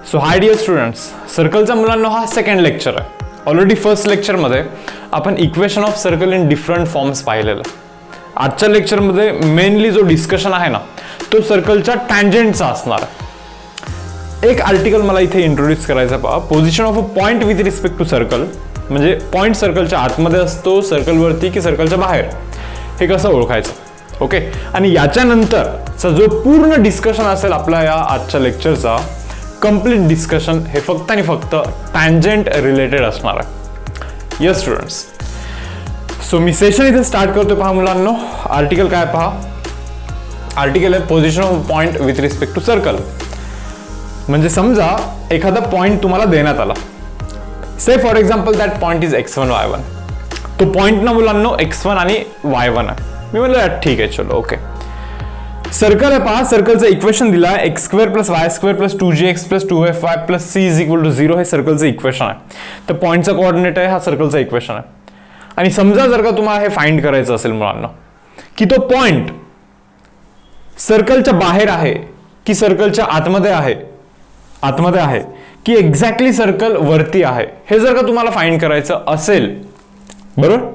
So hi dear students, सर्कलचा मुलांना हा second lecture आहे. ऑलरेडी फर्स्ट लेक्चरमध्ये आपण equation of circle in different forms पाहिलेलं. आजच्या लेक्चरमध्ये मेनली जो डिस्कशन आहे ना तो सर्कलच्या टँजंटचा असणार आहे. एक आर्टिकल मला इथे इंट्रोड्यूस करायचा पहा. Position of a point with respect to circle, म्हणजे पॉइंट सर्कलच्या आतमध्ये असतो, सर्कलवरती की सर्कलच्या बाहेर, हे कसं ओळखायचं. ओके, आणि याच्यानंतरचा जो पूर्ण डिस्कशन असेल आपल्या या आजच्या लेक्चरचा, कंप्लीट डिस्कशन हे फक्त आणि फक्त टँजंट रिलेटेड असणार आहे. यस स्टुडंट्स, सो मी सेशन इथे स्टार्ट करतो. पहा मुलांनो, आर्टिकल काय पहा. आर्टिकल आहे position of point with respect to circle. म्हणजे समजा एखादा पॉइंट तुम्हाला देण्यात आला. Say for example that point is x1 y1. तो पॉइंट ना मुलांनो x1 आणि y1 आहे. मी म्हणलं ठीक आहे, चलो ओके. सर्कल आहे पहा. सर्कलचं इक्वेशन दिलं आहे x² + y² + 2gx + 2fy + c = 0. हे सर्कलचं इक्वेशन आहे. तर पॉइंटचा कोऑर्डिनेट आहे, हा सर्कलचा इक्वेशन आहे. आणि समजा जर का तुम्हाला हे फाइंड करायचं असेल मुलांना की तो पॉइंट सर्कलच्या बाहेर आहे की सर्कलच्या आतमध्ये आहे की एक्झॅक्टली सर्कल वरती आहे, हे जर का तुम्हाला फाइंड करायचं असेल, बरोबर,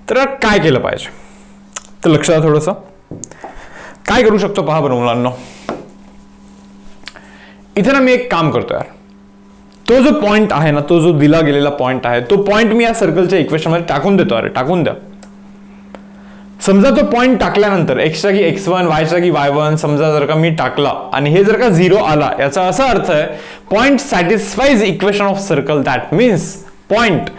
तर काय केलं पाहिजे. तर लक्ष द्या थोडंसं. काय करू शकतो पहा बरं मुलांना. इथे ना मी एक काम करतो यार. तो जो पॉइंट आहे ना, तो जो दिला गेलेला पॉइंट आहे, तो पॉइंट मी या सर्कलच्या इक्वेशन मध्ये टाकून देतो. अरे टाकून द्या. समजा तो पॉइंट टाकल्यानंतर x च्या जागी x1, y च्या जागी y1 समजा जर का मी टाकला आणि हे जर का 0 आला, याचा असा अर्थ आहे point satisfies equation of circle. That means point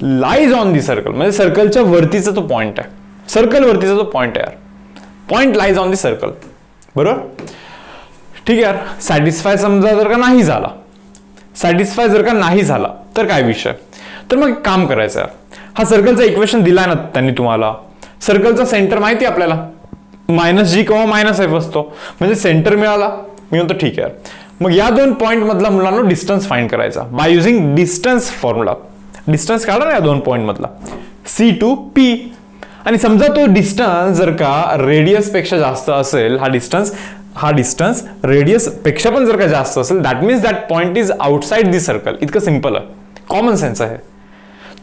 lies on the circle. म्हणजे सर्कलच्या वरतीचा तो पॉइंट आहे, सर्कल वरतीचा तो पॉइंट आहे यार. Point lies on the circle, बरोबर. ठीक आहे यार. सॅटिस्फाय समजा जर का नाही झाला, सॅटिस्फाय जर का नाही झाला तर काय विषय. तर मग काम करायचं यार. हा सर्कलचा इक्वेशन दिलाय ना त्यांनी तुम्हाला. सर्कलचा सेंटर माहिती आपल्याला -g किंवा -f असतो. म्हणजे सेंटर मिळाला. मी म्हणतो ठीक आहे. मग या दोन पॉइंट मधला मुलांना डिस्टन्स फाइंड करायचा by using distance formula. Distance काढा ना या दोन पॉइंट मधला, C to P. आणि समजा तो डिस्टन्स जर का रेडियस पेक्षा जास्त असेल, हा डिस्टन्स रेडियस पेक्षा पण जर का जास्त असेल, that means that point is outside the circle. इतकं सिंपल आहे, कॉमन सेन्स आहे.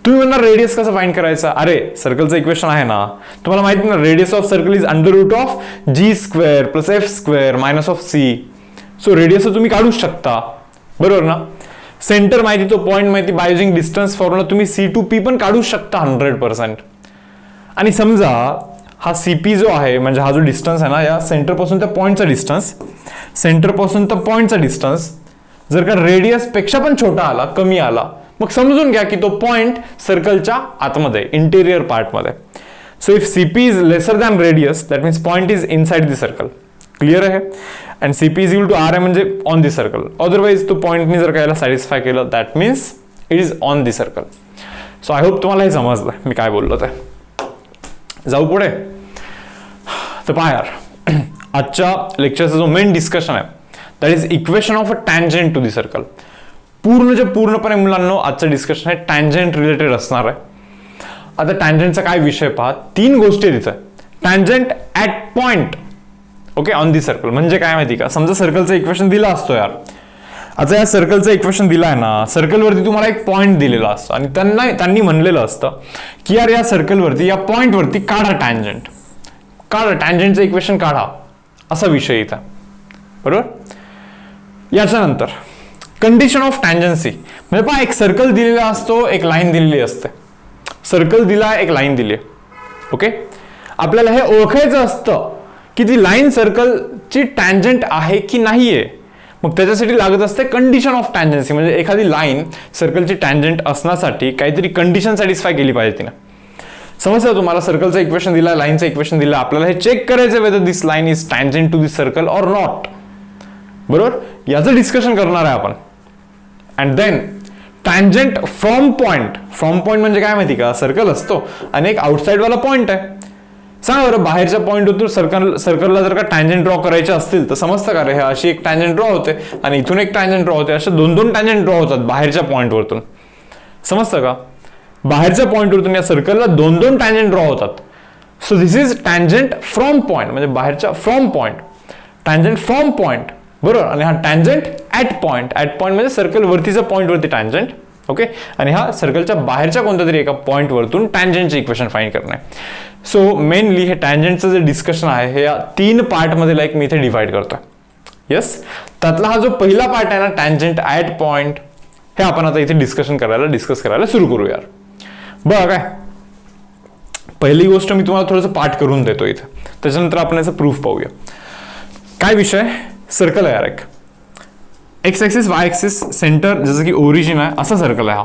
तुम्ही म्हणणार रेडियस कसं फाइंड करायचा. अरे सर्कलचं इक्वेशन आहे ना, तुम्हाला माहिती ना, radius of circle is √g² + f² - c. So radius तुम्ही काढूच शकता, बरोबर ना. सेंटर माहिती, तो पॉइंट माहिती, बाय युझिंग डिस्टन्स फॉर्म्युला तुम्ही C to P पण काढू शकता 100%. आणि समजा हा CP जो आहे, म्हणजे हा जो डिस्टन्स आहे ना, या सेंटर पासून त्या पॉइंटचा डिस्टन्स, सेंटर पासून त्या पॉइंटचा डिस्टन्स जर का रेडियस पेक्षा पण छोटा आला, कमी आला, मग समजून घ्या की तो पॉइंट सर्कलच्या आतमध्ये, इंटेरियर पार्टमध्ये. So if CP is lesser than radius, that means point is inside the circle. Clear आहे. And CP is equal to R आहे, म्हणजे ऑन दी सर्कल. अदरवाइज तो पॉइंटनी जर का याला सॅटिस्फाय केलं, that means it is on the circle. So I hope तुम्हाला हे समजलं मी काय बोललो ते. जाऊ पुढे. तर पहा यार, आजच्या लेक्चरचा जो मेन डिस्कशन आहे that is equation of a tangent to the circle. पूर्णपणे मुलांनो आजचं डिस्कशन आहे टँजंट रिलेटेड असणार आहे. आता टँजंटचा काय विषय पहा. 3 गोष्टी तिथे. Tangent at point, okay, on the circle. म्हणजे काय माहिती का, समजा सर्कलचं इक्वेशन दिलं असतो यार. आता या सर्कलचं इक्वेशन दिलं आहे ना, सर्कलवरती तुम्हाला एक पॉइंट दिलेला असतो आणि त्यांनी म्हणलेलं असतं की यार या सर्कलवरती, या पॉइंटवरती काढा टँजंट, टँजंटचं इक्वेशन काढा, असा विषय इथं, बरोबर. याच्यानंतर कंडिशन ऑफ टँजन्सी. म्हणजे पहा, एक सर्कल दिलेला असतो, एक लाईन दिलेली असते. सर्कल दिला, एक लाईन दिली, ओके. आपल्याला हे ओळखायचं असतं की ती लाईन सर्कलची टँजंट आहे की नाहीये. मग त्याच्यासाठी लागत असते कंडिशन ऑफ टँजन्सी. म्हणजे एखादी लाईन सर्कलची टँजंट असण्यासाठी काहीतरी कंडिशन सॅटिस्फाय केली पाहिजे तिने. समजलं तुम्हाला. सर्कलचं इक्वेशन दिला, लाईनचं इक्वेशन दिलं, आपल्याला हे चेक करायचं whether this line is tangent to this circle or not, बरोबर. याचं डिस्कशन करणार आहे आपण. And then tangent from point. From point म्हणजे काय माहिती का, सर्कल असतो आणि एक आउटसाइड वाला पॉइंट आहे. सांगा बरं, बाहेरच्या पॉइंटवरून सर्कलला जर का टँजंट ड्रॉ करायचे असतील तर समजतं का रे, हे अशी एक टँजंट ड्रॉ होते आणि इथून एक टँजंट ड्रॉ होते. असे 2 टँजंट ड्रॉ होतात बाहेरच्या पॉइंटवरतून. समजतं का, बाहेरच्या पॉइंटवरतून या सर्कलला 2 टँजंट ड्रॉ होतात. So this is tangent from point. म्हणजे बाहेरच्या from point, tangent from point बरोबर. आणि हा टँजंट ॲट पॉईंट म्हणजे सर्कल वरतीचा पॉईंट वरती टँजंट. ओके. आणि हा सर्कलच्या बाहेरच्या कोणत्या तरी एका पॉईंट वरतून टँजंटचे इक्वेशन फाइंड करणं आहे. सो मेनली हे टँजंटचं जे डिस्कशन आहे हे या 3 पार्टमध्ये लाईक मी इथे डिवाइड करतोय. येस. त्यातला हा जो पहिला पार्ट आहे ना टँजंट ॲट पॉईंट, हे आपण आता इथे डिस्कस करायला सुरू करू यार. बघा काय, पहिली गोष्ट मी तुम्हाला थोडंसं पाठ करून देतो इथे, त्याच्यानंतर आपण याचं प्रूफ पाहूया. काय विषय, सर्कल आहे यार एक, x axis Y axis centre जसं की ओरिजिन आहे असा सर्कल आहे हा.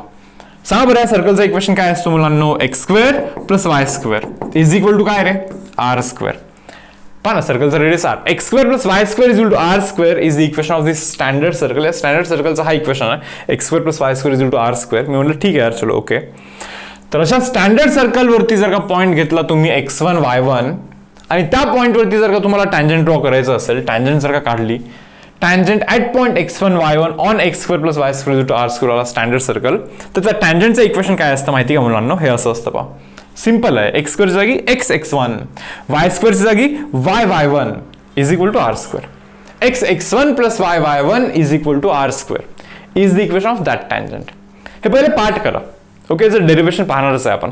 सांगा बरं या सर्कलचा इक्वेशन काय असतो मुलांनो, x square plus Y square is equal to काय रे, आर स्क्वेअर. पहा ना, सर्कलचा radius r, x square plus Y square is equal to r square is the equation of this standard circle. या स्टँडर्ड सर्कलचा हा इक्वेशन आहे, x square plus Y square is equal to r square. मी म्हटलं ठीक आहे यार, चलो ओके. तर अशा स्टँडर्ड सर्कलवरती जर का पॉईंट घेतला तुम्ही x1 y1 आणि त्या पॉईंटवरती जर का तुम्हाला टँजंट ड्रॉ करायचं असेल, टँजंट जर का काढली, tangent at point x1 y1 on x square plus Y square to r square वाला स्टँडर्ड सर्कल, तर त्या टँजंटचं इक्वेशन काय असतं माहिती का मुलांनो, हे असं असतं पहा. सिंपल आहे, एक्स स्क्वेअरच्या जागी एक्स x1, वाय स्क्वेअरच्या जागी y y1 is equal to r square. X x1 plus y y1 is equal to r square is the equation of that tangent. हे पहिले पार्ट करा. ओके. जर डेरिव्हेशन पाहणारच आहे आपण,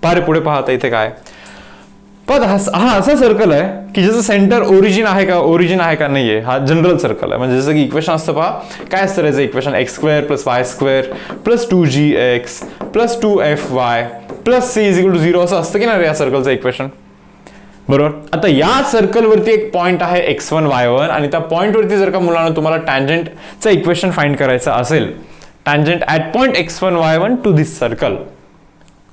पारे पुढे पाहता इथे काय, पण हा असा सर्कल आहे की ज्याचं सेंटर ओरिजिन आहे का नाहीये, हा जनरल सर्कल आहे. म्हणजे जसं की इक्वेशन असतं पहा, काय असतं त्याचं equation, x square plus Y square plus 2gx plus 2fy plus c is equal to 0 असं असतं की नाही या सर्कलचं इक्वेशन. बरोबर. आता या सर्कलवरती एक पॉईंट आहे x1 y1 आणि त्या पॉईंटवरती जर का मुलांना तुम्हाला टँजंटचं इक्वेशन फाइंड करायचं असेल, tangent at point x1 y1 to this circle.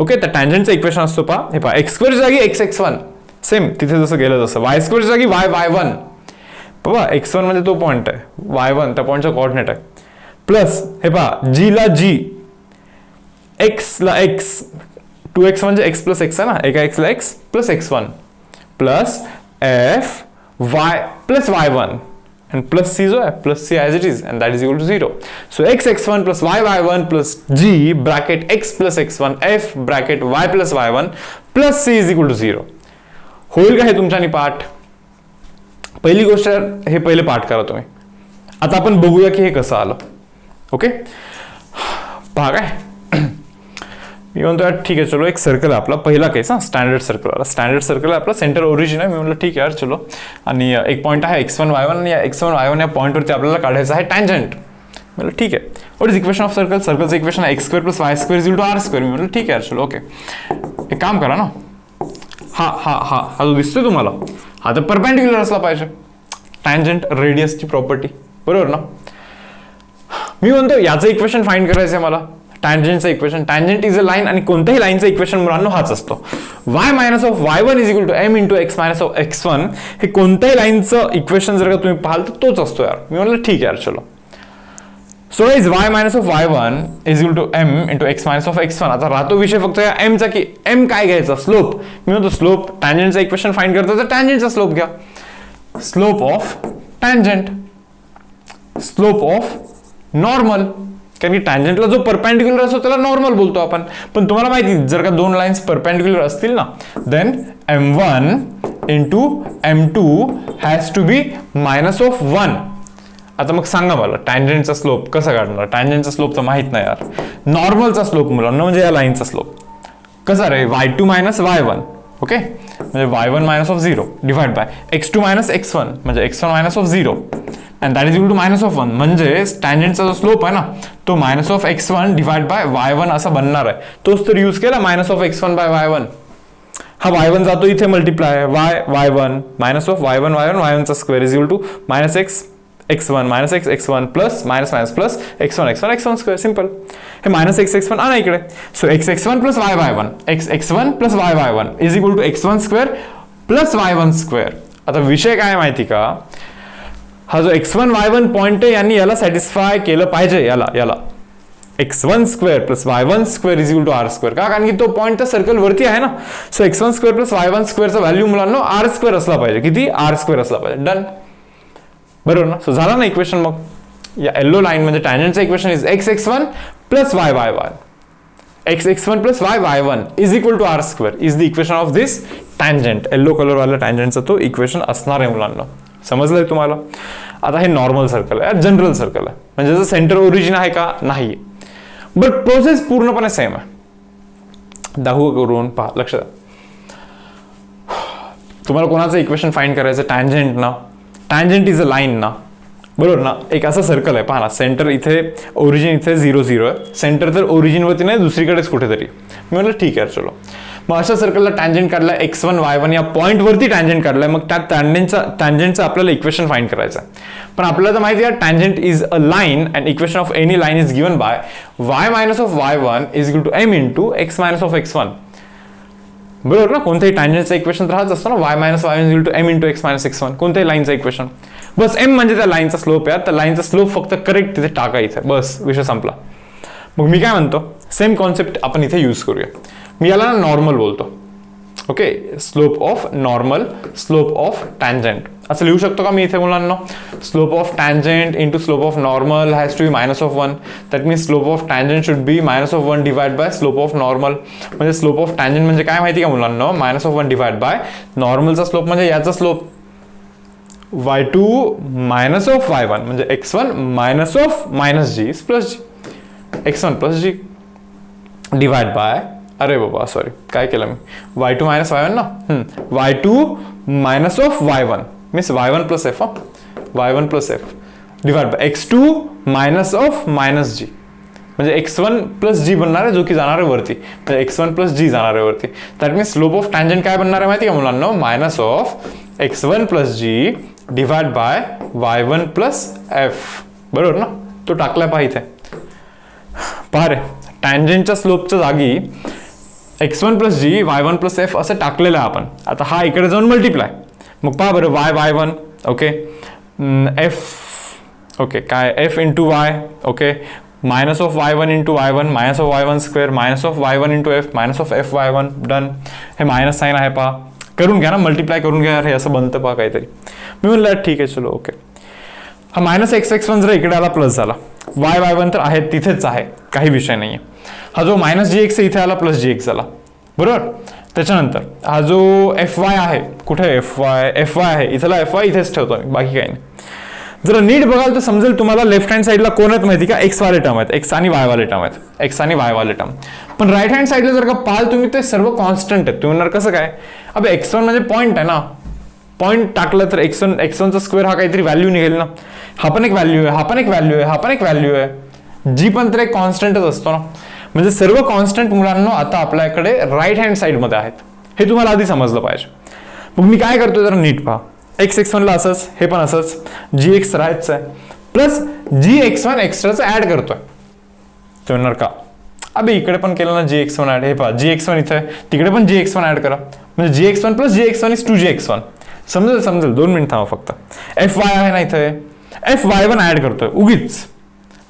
Okay. तर टँजंटचं इक्वेशन असतो पहा, हे पहा, एक्स स्क्वेअरच्या जागी एक्स x1 सेम तिथे जसं गेलं तसं, वाय स्क्वेअरच्या जागी वाय y1 बघा, x1 म्हणजे तो पॉईंट आहे, y1 त्या पॉईंटचा कोऑर्डिनेट आहे, प्लस हे पहा g ला g, x ला x, 2x म्हणजे x प्लस x आहे ना, एका x ला x plus x1 plus f y plus y1 and plus c जो है plus c as it is and that is equal to 0. So x x1 plus y y1 plus g bracket x plus x1 f bracket y plus y1 plus c is equal to 0. होईल का हे तुमच्यानी पाठ? पहिली गोष्ट हे पहिले पाठ करा तुम्ही. आता आपण बघूया की हे कसं आलं. ओके. पहा काय मी म्हणतो ठीक आहे चलो, एक सर्कल आहे आपला, पहिला केस हा स्टँडर्ड सर्कल आला. स्टँडर्ड सर्कल आहे आपला, सेंटर ओरिजिन आहे. मी म्हटलं ठीक आहे यार चलो, आणि एक पॉईंट आहे x1 y1 आणि या x1 y1 या पॉईंटवरती आपल्याला काढायचं आहे टँजंट. म्हटलं ठीक आहे. What is equation of circle? सर्कलचं इक्वेशन आहे x square plus Y square is equal to r square. मी म्हटलं ठीक आहे यार चलो ओके. एक काम करा ना, हा जो दिसतोय तुम्हाला, हा तर परपेंडिक्युलर असला पाहिजे. टँजंट रेडियसची प्रॉपर्टी, बरोबर ना. मी म्हणतो याचं इक्वेशन फाइंड करायचं आहे मला, टँजंटचं equation. Tangent is a line, आणि कोणत्याही लाईनचं इक्वेशन मुलांनो हाच असतो, y minus of y1 is equal to m into x minus of x1. हे कोणत्याही लाईनचं इक्वेशन जर का तुम्ही पाहाल तर तोच असतो यार. मी म्हटलं ठीक आहे यार चलो. So is y minus of y1 is equal to m into x minus of x1. आता राहतो विषय फक्त या m चा, की m काय घ्यायचा, स्लोप. मी म्हणतो स्लोप, टँजंटचं इक्वेशन फाइंड करतो तर टँजंटचा स्लोप घ्या. Slope of tangent, slope of normal, कारण की टँजंटला जो परपेंडिक्युलर असतो त्याला नॉर्मल बोलतो आपण. पण तुम्हाला माहिती जर का दोन लाईन्स परपेंडिक्युलर असतील ना, then m1 into m2 has to be minus of 1. आता मग सांगा मला टँजंटचा स्लोप कसा काढणार? टँजंटचा स्लोप तर माहित नाही यार. नॉर्मलचा स्लोप मुलांना म्हणजे या लाईनचा स्लोप कसा रे, y2 मायनस y1. ओके. म्हणजे y1 minus of 0 divide by x2 minus x1 म्हणजे x1 minus of 0 and that is equal to minus of 1. म्हणजे टँजंटचा जो स्लोप आहे ना तो minus of x1 divide by y1 असा बनणार आहे. तोच तर यूज केला, minus of x1 bye y1. हा y1 जातो इथे multiply, y1 minus of y1 y1 चा square is equal to minus x1 minus x1 plus minus minus plus x1 square. Simple. हे मायनस x1 आणा इकडे. So x1 plus y1 x1 plus y1 is equal to x1 square plus y1 square. आता विषय काय माहिती का, हा जो x1 y1 पॉइंट आहे यांनी याला सॅटिस्फाय केलं पाहिजे, याला x1 square plus y1 square is equal to r square. का? कारण की तो पॉइंट त्या सर्कल वरती आहे ना. So x1 square plus y1 स्क्वेअरचा व्हॅल्यू मुलांना r स्क्वेअर असला पाहिजे. किती? r स्क्वेअर असला पाहिजे. डन. बरोबर ना. सो झाला ना इक्वेशन. मग या येलो लाईन म्हणजे टँजंटचं equation is x1 plus y1 x1 plus y1 is equal to r square is the equation of this tangent. Yellow colour वाला टँजंटचा तो इक्वेशन असणार आहे मुलांना. समजलंय तुम्हाला? आता हे नॉर्मल सर्कल आहे, जनरल सर्कल आहे, म्हणजे त्याचं सेंटर ओरिजिन आहे का? नाही. बट प्रोसेस पूर्णपणे सेम आहे. दाखवू करून पहा, लक्ष द्या. तुम्हाला कोणाचं इक्वेशन फाइंड करायचं? टँजंट ना. टँजंट इज अ लाईन ना, बरोबर ना. एक असं सर्कल आहे, पहा ना. सेंटर इथे, ओरिजिन इथे 0 0 आहे. सेंटर तर ओरिजिनवरती नाही, दुसरीकडेच कुठेतरी. मी म्हटलं ठीक आहे चलो. मग अशा सर्कलला टँजंट काढलाय, x1 y1 या पॉईंटवरती टँजंट काढलाय. मग त्या टँजंटचं आपल्याला इक्वेशन फाइंड करायचं आहे. पण आपल्याला तर माहिती आहे tangent is a line and equation of any line is given by y minus of y1 is equal to m into x minus of x1. बरोबर ना. कोणत्याही टँजंटचं इक्वेशन तर हाच असतो ना, y minus y1 is equal to m into x minus x1. कोणत्याही लाईनचं equation. बस m म्हणजे त्या लाईनचा स्लोप आहे. त्या लाईनचा स्लोप फक्त करेक्ट तिथे टाकायचं, बस विषय संपला. मग मी काय म्हणतो, सेम कॉन्सेप्ट आपण इथे यूज करूया. मी याला ना नॉर्मल बोलतो. Okay, slope of normal, slope of tangent असं लिहू शकतो का मी इथे मुलांना? Slope of tangent into slope of normal has to be minus of 1. That means slope of tangent should be minus of 1 divide by slope of normal. म्हणजे slope of tangent म्हणजे काय माहिती का मुलांना? मायनस ऑफ 1 डिवाइड बाय नॉर्मलचा slope म्हणजे याचा slope y2 minus of y1 म्हणजे x1 minus of minus g plus g, x1 plus g divide by, अरे बाबा सॉरी काय केलं मी, y2 मायनस y1 ना, y2 minus of y1 means y1 plus f, y1 plus f divide by x2 minus of minus g म्हणजे x1 plus g बनणार आहे, जो की जाणार आहे वरती, म्हणजे x1 प्लस g जाणार आहे वरती. That means slope of tangent काय बनणार आहे माहिती का मुलांना? Minus of x1 plus g divide by y1 plus f. बरोबर ना. तो टाकलाय पहा इथे. पहा रे, टँजंटच्या स्लोपच्या जागी x1 plus g y1 plus f असं टाकलेलं आहे आपण. आता हा इकडे जाऊन मल्टिप्लाय. मग पहा बरं, y1 ओके, f ओके काय f into y okay, minus of y1 into y1 minus of y1 square minus of y1 into f minus of f y1 done. हे मायनस साईन आहे पहा, करून घ्या ना, मल्टिप्लाय करून घ्या. हे असं बनतं पहा काहीतरी. मी म्हणलं ठीक आहे चलो ओके. हा मायनस x1 जर इकडे आला प्लस झाला, y1 तर आहे तिथेच आहे, काही विषय नाही आहे. हा जो मायनस gx इथे आला प्लस gx झाला, बरोबर. त्याच्यानंतर हा जो fy आहे, कुठे fy आहे, इथला fy इथेच ठेवतो मी, बाकी काही नाही. जर नीट बघाल तर समजेल तुम्हाला लेफ्ट हँड साईडला कोण आहेत माहिती का? x वाले टर्म आहेत, x आणि y वाले टर्म आहेत, x आणि y वाले टर्म. पण राईट हँड साईडला जर का पाहाल तुम्ही ते सर्व कॉन्स्टंट आहेत. तुम्ही म्हणणार कसं काय? अबे x1 म्हणजे पॉईंट आहे ना, पॉईंट टाकलं तर x1चा स्क्वेअर हा काहीतरी व्हॅल्यू निघेल ना. हा पण एक व्हॅल्यू आहे, हा पण एक व्हॅल्यू आहे, हा पण एक व्हॅल्यू आहे, जी पण तर एक कॉन्स्टंटच असतो ना. म्हणजे सर्व कॉन्स्टंट मुलांना आता आपल्याकडे राईट हँड साईडमध्ये आहेत. हे तुम्हाला आधी समजलं पाहिजे. मग मी काय करतोय जरा नीट पहा. x1 ला असंच, हे पण असंच, gx राहायचं आहे प्लस gx1 एक्स्ट्राचं ऍड करतोय. ते म्हणणार का? अबे इकडे पण केलं ना gx1 ऍड. हे पहा gx1 इथे, तिकडे पण gx1 ऍड करा, म्हणजे gx1 plus gx1 is 2gx1. समजेल 2 मिनिट थांबा फक्त. fy आहे ना इथे, fy1 ऍड करतोय उगीच.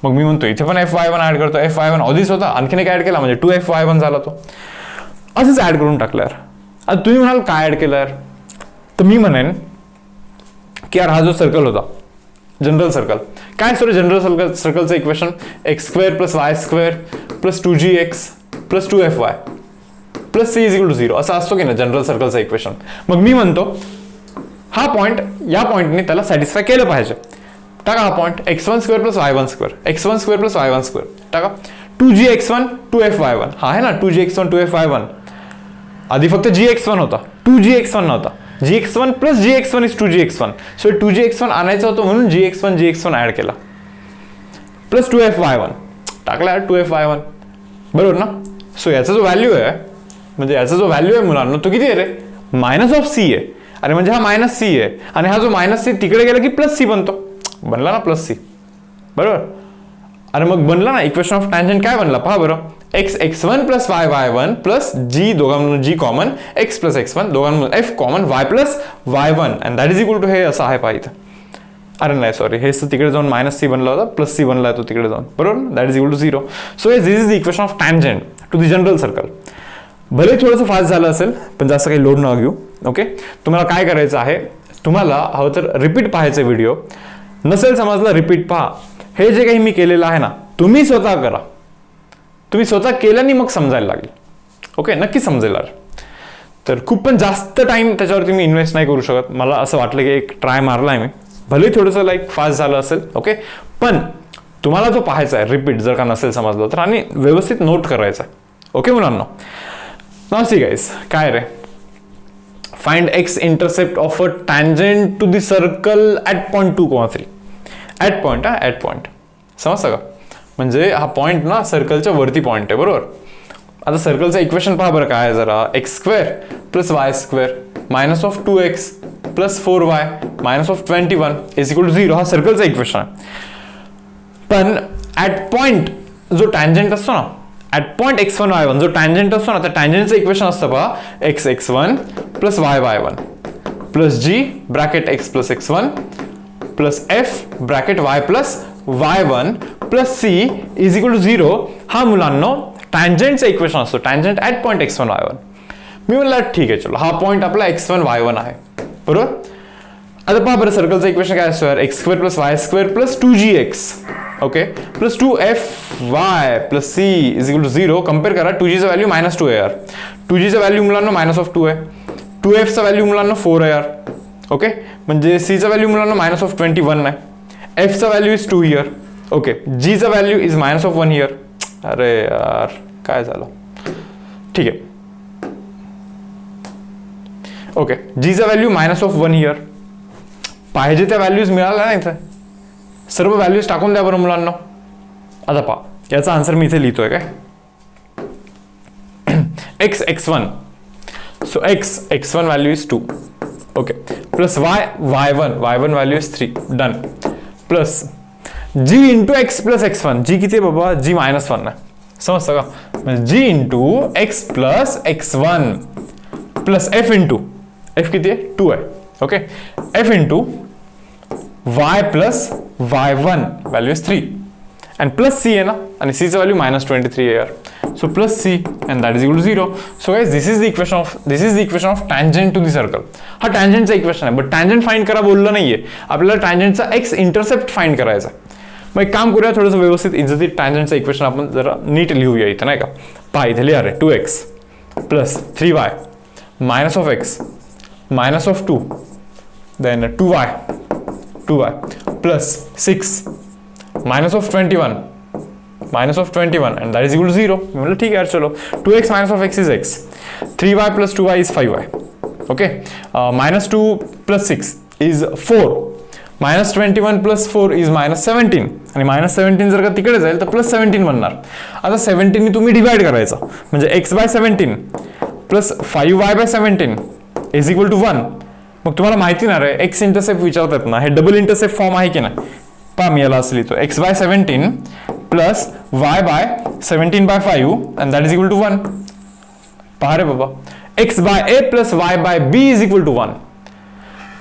मग मी म्हणतो इथे पण fy1 ऍड करतो. fy1 आधीच होता, आणखीन एक ऍड केला म्हणजे 2fy1 झाला तो. असंच ऍड करून टाकलं यार. आता तुम्ही म्हणाल काय ऍड केलं यार? तर मी म्हणेन की यार हा जो सर्कल होता, जनरल सर्कल काय सॉरी जनरल सर्कलचं equation x square plus Y square plus 2gx plus 2fy plus c is equal to 0 असं असतो की ना जनरल सर्कलचं इक्वेशन. मग मी म्हणतो हा पॉईंट या पॉईंटने त्याला सॅटिस्फाय केलं पाहिजे. टाका हा point x1 square plus y1 square, x1 square plus y1 square टाका. 2gx1 2fy1 हा आहे ना, 2gx1 2fy1. आधी फक्त gx1 होता, 2gx1 नव्हता. gx1 plus gx1 is 2gx1. So 2gx1 आणायचं होतं म्हणून gx1 ऍड केला प्लस 2fy1 टाकला 2fy1, बरोबर ना. सो याचा जो व्हॅल्यू आहे, म्हणजे याचा जो व्हॅल्यू आहे मुलांना तो किती आहे रे? मायनस ऑफ सी आहे. अरे म्हणजे हा मायनस सी आहे आणि हा जो मायनस सी तिकडे गेला की प्लस सी बनतो. बनला ना प्लस सी, बरोबर. अरे मग बनला ना इक्वेशन ऑफ टँजंट. काय बनला पहा बरं, x1 plus y1 plus g दोघांमधून g common, x plus x1 दोघांमधून f common, y plus y1 and that is equal to हे असं आहे पहा इथं. अरे नाही सॉरी, हे तिकडे जाऊन मायनस सी बनला होता, प्लस सी बनला तो तिकडे जाऊन, बरोबर. That is equal to 0. So this is the equation of tangent to the general circle. भले थोडंसं फास्ट झालं असेल पण जास्त काही लोड न घेऊ. ओके, तुम्हाला काय करायचं आहे, तुम्हाला हवं तर रिपीट पाहायचं व्हिडिओ. नसेल समजलं रिपीट पहा. हे जे काही मी केलेलं आहे ना, तुम्ही स्वतः करा. तुम्ही स्वतः केल्याने मग समजायला लागेल. ओके, नक्की समजेल. तर खूप पण जास्त टाइम त्याच्यावरती मी इन्व्हेस्ट नाही करू शकत. मला असं वाटलं की एक ट्राय मारलाय मी, भले थोडंसं लाईक फास्ट झालं असेल. ओके, पण तुम्हाला तो पाहायचा आहे रिपीट जर का नसेल समजलं तर, आणि व्यवस्थित नोट करायचा आहे. ओके मुलांना, नाव सी गाईज, काय रे, find x intercept of a tangent to the circle at point 2,3. At point, at point, समजतं का? म्हणजे हा पॉईंट ना सर्कलच्या वरती पॉईंट आहे, बरोबर. आता सर्कलचं इक्वेशन पहा बरं काय आहे जरा. X square plus Y square minus of 2x plus 4y minus of 21 is equal to 0. हा सर्कलचं इक्वेशन आहे. पण ॲट पॉईंट जो टँजंट असतो ना, ॲट पॉईंट x1 y1 जो टँजंट असतो ना, त्या टँजंटचं इक्वेशन असतं पहा, x x1 plus y y1 plus g bracket x plus x1 plus f bracket y plus y1 plus c is equal to 0. हा मुलांनो टँजंटचं इक्वेशन असतो, tangent at point x1 y1. मी म्हणलं ठीक आहे, चलो हा पॉईंट आपला x1 y1 आहे, बरोबर. आता पहा बरं सर्कलचं इक्वेशन काय असतं, x square plus Y square plus 2gx, okay, plus 2fy plus c is equal to 0. Compare करा, 2gचं व्हॅल्यू -2 आहे यार, 2gचं व्हॅल्यू मुलांना मायनस ऑफ 2 आहे, 2fचं व्हॅल्यू मुलांना 4 आहे यार. ओके, म्हणजे cचं व्हॅल्यू मुलांना मायनस ऑफ 21 आहे, fचं व्हॅल्यू इज 2 हिअर. ओके, gचं value is minus of 1 here. अरे यार काय झालं, ठीक आहे. ओके, जीचा व्हॅल्यू मायनस ऑफ 1 हिअर. पाहिजे त्या व्हॅल्यूज मिळाल्या नाही, इथे सर्व व्हॅल्यूज टाकून द्या बरं मुलांना. आता पहा याचा आन्सर मी इथे लिहितोय काय, x x1, so x x1 value is 2, okay, plus y y1 value is 3, done. Plus g into x plus x1, g किती आहे बाबा, g -1 आहे, समजतं का. म्हणजे g into x plus x1 plus f into f किती आहे, 2 आहे, okay, f into y plus y1 value is 3 and plus c आहे ना, आणि c चं व्हॅल्यू -23 आहे यार. So plus c and that is equal to 0. So guys this is the equation of tangent to the circle. हा टँजंटचा इक्वेशन आहे, बट टँजंट फाइंड करा बोललं नाहीये, आपल्याला टँजंटचा x इंटरसेप्ट फाइंड करायचा आहे. मग एक काम करूया, थोडंसं व्यवस्थित इज्जतीत टँजंटचं इक्वेशन आपण जरा नीट लिहूया इथं, नाही का. पहा इथे लिहा रे, 2x plus 3y minus of x minus of 2 then 2y plus 6 minus of 21 and that is equal to 0. मी म्हटलं ठीक आहे यार, चलो 2x minus of x is x, 3y plus 2y is 5y, okay, minus 2 plus 6 is 4, -21 plus 4 is -17, आणि -17 जर का तिकडे जाईल तर प्लस 17 बनणार. आता 17 तुम्ही डिवाइड करायचा, म्हणजे x by 17 plus 5y by 17 is equal to 1. मग तुम्हाला माहिती ना रे, एक्स इंटरसेप्ट विचारतात ना, हे डबल इंटरसेप्ट फॉर्म आहे की नाही. पहा मी याला असं लिहितो, x by 17 plus y by 17 by 5 and that is equal to 1. पहा रे बाबा, x by a plus y by b is equal to 1.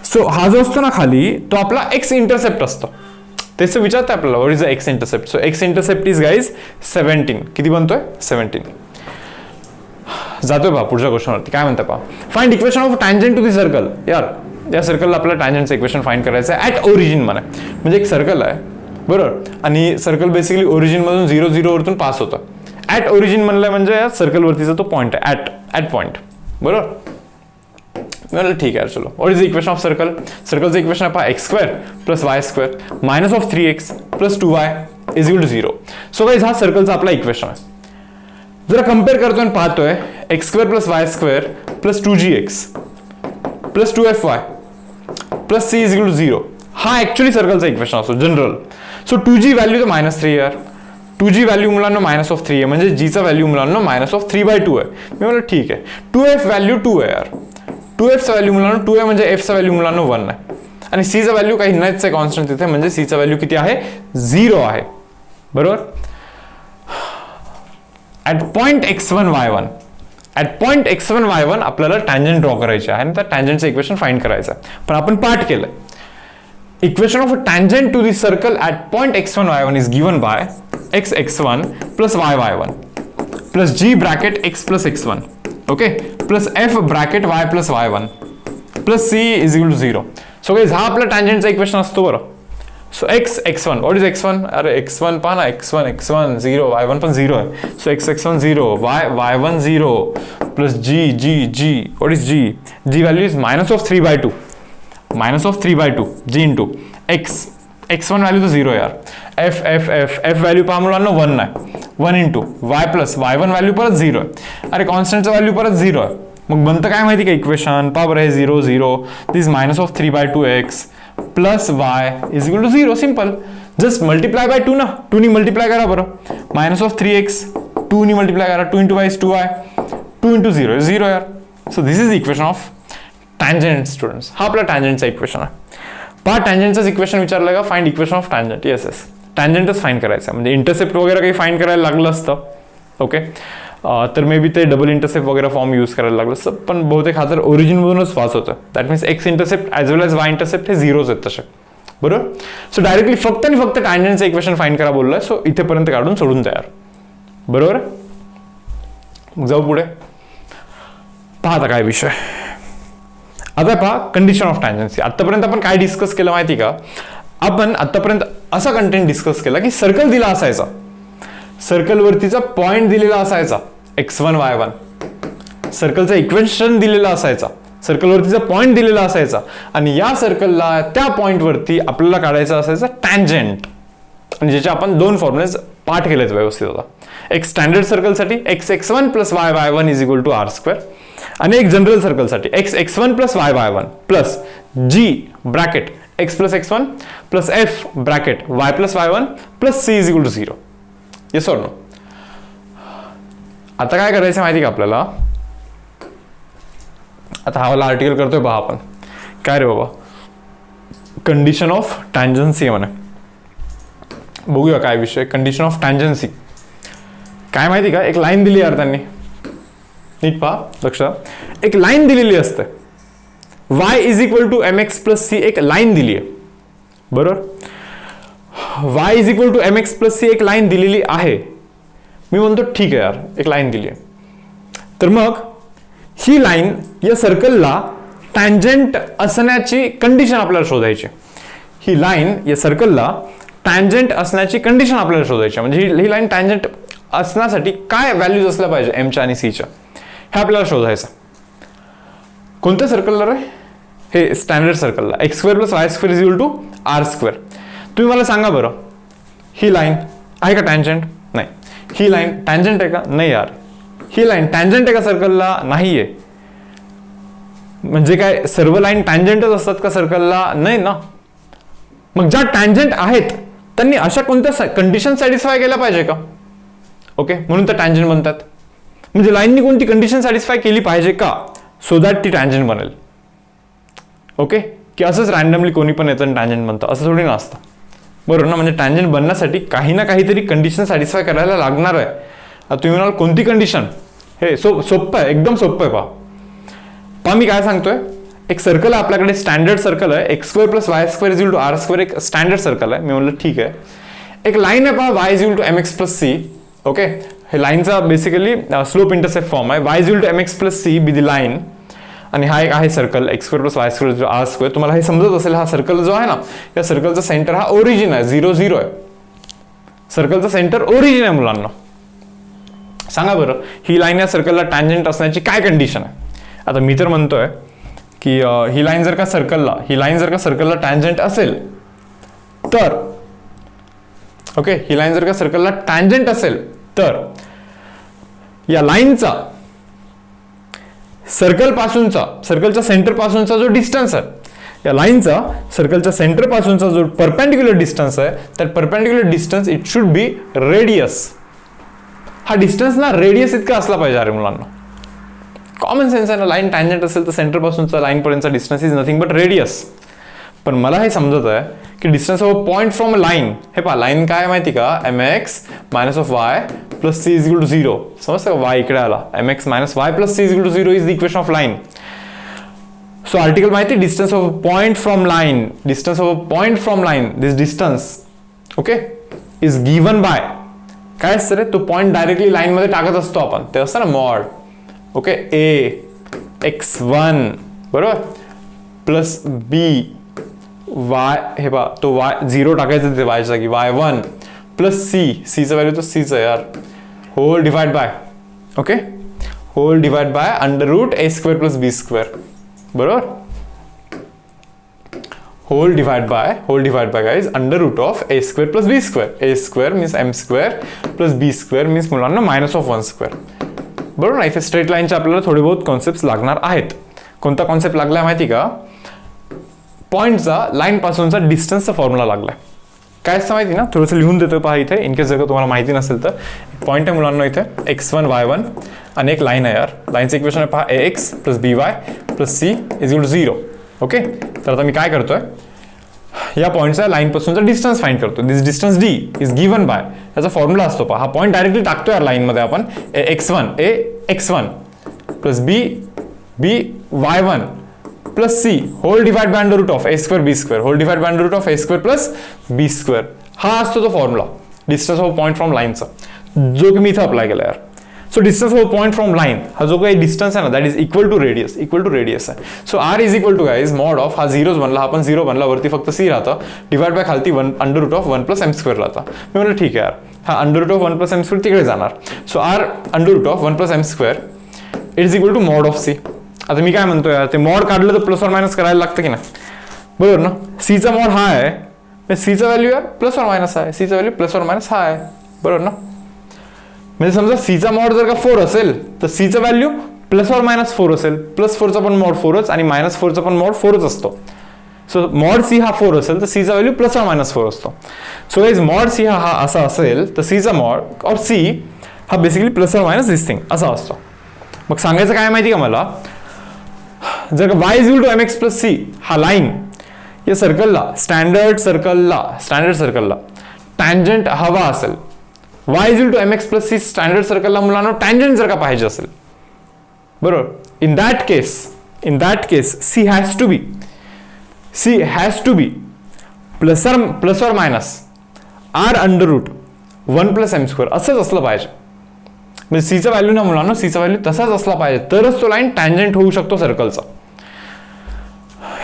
So हा जो असतो ना खाली, तो आपला एक्स इंटरसेप्ट असतो. तेच विचारतं आपल्याला, what is the x intercept. So x intercept is guys 17. किती बनतोय, 17. जातोय पहा पुढच्या क्वेश्चनवरती, काय म्हणतं पहा, find equation of tangent to the circle. यार या सर्कलला आपल्याला टँजंटचं इक्वेशन फाइंड करायचं आहे ॲट ओरिजिन मध्ये. म्हणजे एक सर्कल आहे, बरोबर, आणि सर्कल बेसिकली ओरिजिन मधून 0 0 वरतून पास होतं. ॲट ओरिजिन म्हणलं म्हणजे या सर्कलवरतीचा तो पॉईंट आहे, ॲट पॉईंट, बरोबर. मतलब ठीक है, चलो what is the equation of circle. सर्कलचं इक्वेशन आहे पहा, x square plus Y square minus of 3x plus 2y is equal to 0. So guys हा सर्कलचा आपला इक्वेशन आहे. जरा कम्पेअर करतोय आणि पाहतोय, x square plus Y square plus 2gx plus 2fy plus c is equal to 0. हा actually सर्कलचा इक्वेशन असतो जनरल. सो 2g व्हॅल्यू तर -3 यार, 2g व्हॅल्यू मुलांना -3 आहे, म्हणजे g चा व्हॅल्यू मुलांना -3/2 आहे. मी म्हणलं ठीक आहे, 2f व्हॅल्यू 2 आहे यार, 2f चा व्हॅल्यू मुलांना 2 आहे, म्हणजे f चा व्हॅल्यू मुलांना 1 आहे, आणि c चा व्हॅल्यू काही नाहीच आहे, कॉन्स्टंट तिथे, म्हणजे c चा व्हॅल्यू किती आहे, 0 आहे, बरोबर. At point x1 y1, at point x1 y1 आपल्याला टँजंट ड्रॉ करायचे आहे आणि त्या टँजंटचं इक्वेशन फाइंड करायचं आहे. पण आपण पार्ट केलंय. Equation of a tangent to the circle at point x1 y1 is given by x x1 plus y y1 plus g bracket x plus x1, okay, plus f bracket y plus y1 plus c is equal to 0. So guys हा आपला टँजंटचा equation असतो बरं. So x1, what is x1? अरे x1 पहा ना, x1 0, y1 पण 0 आहे. So x1 0, y1 0 plus g, what is g value is -3/2, -3/2 g into x1 value तर 0 यार. f व्हॅल्यू पहा मुलांना 1 नाही, 1 into y plus y1 value परत 0 आहे. अरे कॉन्स्टंटचं व्हॅल्यू परत 0 आहे. मग बनतं काय माहिती का इक्वेशन? पहा बरं, हे 0 0, this -3/2 x plus y is equal to 0. Simple, just multiply by 2 ना, 2 नी मल्टीप्लाय करा बरं. -3x 2 नी मल्टीप्लाय करा, 2 into y is 2y, 2 into 0 is 0 यार. So this is equation of tangent students. हा आपला टँजंटचा इक्वेशन आहे. पहा टँजंटचं इक्वेशन विचारलं का? Find equation of tangent. Yes टँजंटच फाइंड करायचं आहे. म्हणजे इंटरसेप्ट वगैरे काही फाइंड करायला लागलं असतं, ओके, तर मे बी ते डबल इंटरसेप्ट वगैरे फॉर्म यूज करायला लागलं असतं, पण बहुतेक हा तर ओरिजिनमधूनच पास होतं. That means x intercept as well as y intercept हे झिरोज आहेत तसे, बरोबर. सो डायरेक्टली फक्त आणि फक्त टँजंटचं इक्वेशन फाइंड करा बोललोय. सो इथेपर्यंत काढून सोडून तयार, बरोबर. जाऊ पुढे. पहा आता काय विषय. आता पहा कंडिशन ऑफ टँजन्सी. आतापर्यंत आपण काय डिस्कस केलं माहिती का? आपण आतापर्यंत असा कंटेंट डिस्कस केला की सर्कल दिला असायचा, सर्कलवरतीचा पॉइंट दिलेला असायचा x1 y1, सर्कलचा इक्वेशन दिलेला असायचा, सर्कलवरतीचा पॉइंट दिलेला असायचा, आणि या सर्कलला त्या पॉइंटवरती आपल्याला काढायचा असायचा टँजंट, आणि ज्याचे आपण 2 फॉर्म्युलेज पाठ केलेत व्यवस्थित. आता एक स्टँडर्ड सर्कलसाठी x1 plus y1 is equal to r², आणि एक जनरल सर्कलसाठी x1 plus y1 plus g bracket x plus x1 plus f bracket y plus y1 plus c is equal to 0. Yes or no? आता काय करायचं माहिती का आपल्याला? आता हा वाला आर्टिकल करतोय पहा आपण. काय रे बाबा, कंडिशन ऑफ टँजन्सी म्हणे. बघूया काय विषय. कंडिशन ऑफ टँजन्सी काय माहिती का? एक लाईन दिली यार त्यांनी, नीट पहा, लक्ष. एक लाईन दिलेली असते, y is equal to mx plus c, एक लाईन दिली आहे, बरोबर. y is equal to mx plus c एक लाईन दिलेली आहे. मी म्हणतो ठीक आहे यार, एक लाईन दिली आहे, तर मग ही लाईन या सर्कलला टँजंट असण्याची कंडिशन आपल्याला शोधायची. ही लाईन या सर्कलला टँजंट असण्याची कंडिशन आपल्याला शोधायची. म्हणजे ही लाईन टँजंट असण्यासाठी काय व्हॅल्यूज असल्या पाहिजे एमच्या आणि सीच्या, हे आपल्याला शोधायचं. कोणत्या सर्कलला रे? हे स्टँडर्ड सर्कलला. x² plus y² is equal to r². तुम्ही मला सांगा बरं, ही लाईन आहे का टँजंट? नाही. ही लाईन टँजंट आहे का? नाही यार. ही लाईन टँजंट आहे का सर्कलला? नाही आहे. म्हणजे काय सर्व लाईन टँजंटच असतात का सर्कलला? नाही ना. मग ज्या टँजंट आहेत त्यांनी अशा कोणत्या कंडिशन सॅटिस्फाय केल्या पाहिजे का? ओके, म्हणून तर टँजंट बनतात. म्हणजे लाईननी कोणती कंडिशन सॅटिस्फाय केली पाहिजे का, सो दॅट ती टँजंट बनेल. ओके, की असंच रॅन्डमली कोणी पण येतं आणि टँजंट बनतं, असं थोडी ना असतं, बरोबर ना. म्हणजे टँजंट बनण्यासाठी काही ना काहीतरी कंडिशन सॅटिस्फाय करायला लागणार आहे. आता तुम्ही म्हणाल कोणती कंडिशन? हे सोपं आहे, एकदम सोपं आहे. पहा मी काय सांगतोय. एक सर्कल आहे आपल्याकडे, स्टँडर्ड सर्कल आहे, x² plus y² is equal to r², एक स्टँडर्ड सर्कल आहे. मी म्हणलं ठीक आहे. एक लाईन आहे पहा, y is equal to mx plus c. Okay, हे लाईनचा बेसिकली स्लोप इंटरसेप्ट फॉर्म आहे. y is equal to mx plus c be the line, आणि हा एक आहे circle x² plus y² r². तुम्हाला हे समजत असेल, हा सर्कल जो आहे ना, या सर्कलचा सेंटर हा ओरिजिन आहे, 0 0 आहे. सर्कलचा सेंटर ओरिजिन आहे मुलांना. सांगा बरं, ही लाईन या सर्कलला टँजंट असण्याची काय कंडिशन आहे? आता मी तर म्हणतोय की ही लाईन जर का सर्कलला टँजंट असेल तर, ओके, ही लाईन जर का सर्कलला टँजंट असेल तर या लाईनचा सर्कलच्या सेंटर पासूनचा जो डिस्टन्स आहे, या लाईनचा सर्कलच्या सेंटर पासूनचा जो परपेंडिक्युलर डिस्टन्स आहे, तर perpendicular distance it should be radius. हा डिस्टन्स ना रेडियस इतका असला पाहिजे. अरे मुलांना कॉमन सेन्स आहे ना. लाईन टँजंट असेल तर सेंटर पासूनचा लाईन पर्यंतचा distance is nothing but radius. पण मला हे समजत आहे की distance of a point from a line, हे पहा लाईन काय माहिती का, mx minus of y plus c is equal to 0. समजतं का? y इकडे आला, mx minus y plus c is equal to 0 is the equation of line. So article माहिती, distance of a point from line, this distance, okay, is given bye काय असतं रे, तो point directly line मध्ये टाकत असतो आपण, ते असतं ना मॉड. ओके, a x1 बरोबर प्लस b वाय, हे पहा तो वाय 0 टाकायचं तिथे वायच्या जागी, y1 प्लस सीचं व्हॅल्यू तर सीचं यार, whole divide by, okay, whole divide by under root a square plus b square, बरोबर, whole divide by guys under root of a square plus b square, a square means m square plus b square means मुलांना -1 square, बरोबर ना. इथे straight लाईनचे आपल्याला थोडे बहुत concept लागणार आहेत. कोणता कॉन्सेप्ट लागलाय माहिती का? पॉईंटचा लाईन पासूनचा डिस्टन्सचा फॉर्म्युला लागलाय. काय असतं माहिती ना, थोडंसं लिहून देतोय पहा इथे, इन केस जर का तुम्हाला माहिती नसेल तर. पॉईंट आहे मुलांना इथे x1 y1 आणि एक लाईन आहे यार. लाईनचं इक्वेशन आहे पहा ax plus by plus c is equal to 0. Okay, तर आता मी काय करतोय, या पॉईंटचा लाईन पासूनचा डिस्टन्स फाइंड करतो. This distance d is given by, याचा फॉर्म्युला असतो पहा. हा पॉईंट डायरेक्टली टाकतोय यार लाईन मध्ये आपण, x1 plus b y1 plus c whole divide by under root of a square b square whole divide by under root of a square plus b square. हा असतो तो formula distance of point from लाईनचा, जो की मी इथं apply केला यार. So distance of point from line हा जो काही डिस्टन्स आहे ना, that is equal to radius आहे. So r is equal to guys mod of, हा 0 बनला, हा पण 0 बनला, वरती फक्त c राहतं, डिवाइड बाय खालती under root of 1 plus m square राहतं. मी म्हणलं ठीक आहे यार, हा under root of 1 plus m square तिकडे जाणार. So r under root of 1 plus m square it is equal to mod of c. आता मी काय म्हणतोय यार, ते मॉड काढलं तर प्लस और मायनस करायला लागतं की नाही, बरोबर ना. सीचा मॉड हा आहे, सीचा व्हॅल्यू यार प्लस और मायनस आहे, सीचा व्हॅल्यू प्लस और मायनस हा आहे, बरोबर ना. म्हणजे समजा सीचा मॉड जर का 4 असेल तर सीचा व्हॅल्यू प्लस और मायनस 4 असेल. प्लस 4चा पण मॉड 4च आणि मायनस 4चा पण मॉड 4च असतो. सो मॉड सी हा 4 असेल तर सीचा व्हॅल्यू प्लस और मायनस 4 असतो. सो गाइज मॉड सी हा असा असेल तर सीचा मॉड और सी हा basically plus or minus this thing असा असतो. मग सांगायचं काय माहिती का मला, जर का y is equal to mx plus c हा लाईन या सर्कलला, स्टँडर्ड सर्कलला टँजंट हवा असेल, y is equal to mx plus c standard सर्कलला मुलांना टँजंट जर का पाहिजे असेल, बरोबर, in that case c has to be plus और minus r under root 1 plus m square असंच असलं पाहिजे. म्हणजे सीचा व्हॅल्यू ना मुलांना, सीचा व्हॅल्यू तसाच असला पाहिजे, तरच तो लाईन टँजंट होऊ शकतो सर्कलचा.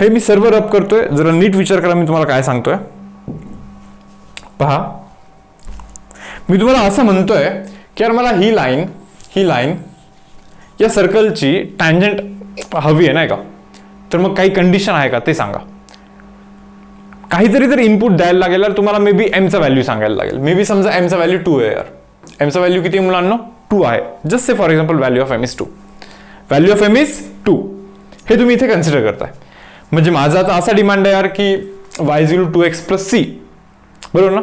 हे मी सर्व रब करतोय, जरा नीट विचार करा मी तुम्हाला काय सांगतोय. पहा, मी तुम्हाला असं म्हणतोय की यार मला ही लाईन या सर्कलची टँजंट हवी आहे नाही का, तर मग काही कंडिशन आहे का ते सांगा. काहीतरी तर इनपुट द्यायला लागेल, तुम्हाला मे बी एमचा व्हॅल्यू सांगायला लागेल. मे बी समजा एमचा व्हॅल्यू 2 आहे यार, एमचा व्हॅल्यू किती मुलांना 2 आहे. Just say for example value of m is 2, हे तुम्ही इथे कन्सिडर करताय. म्हणजे माझा आता असा डिमांड आहे यार की y is equal to 2x plus c, बरोबर ना.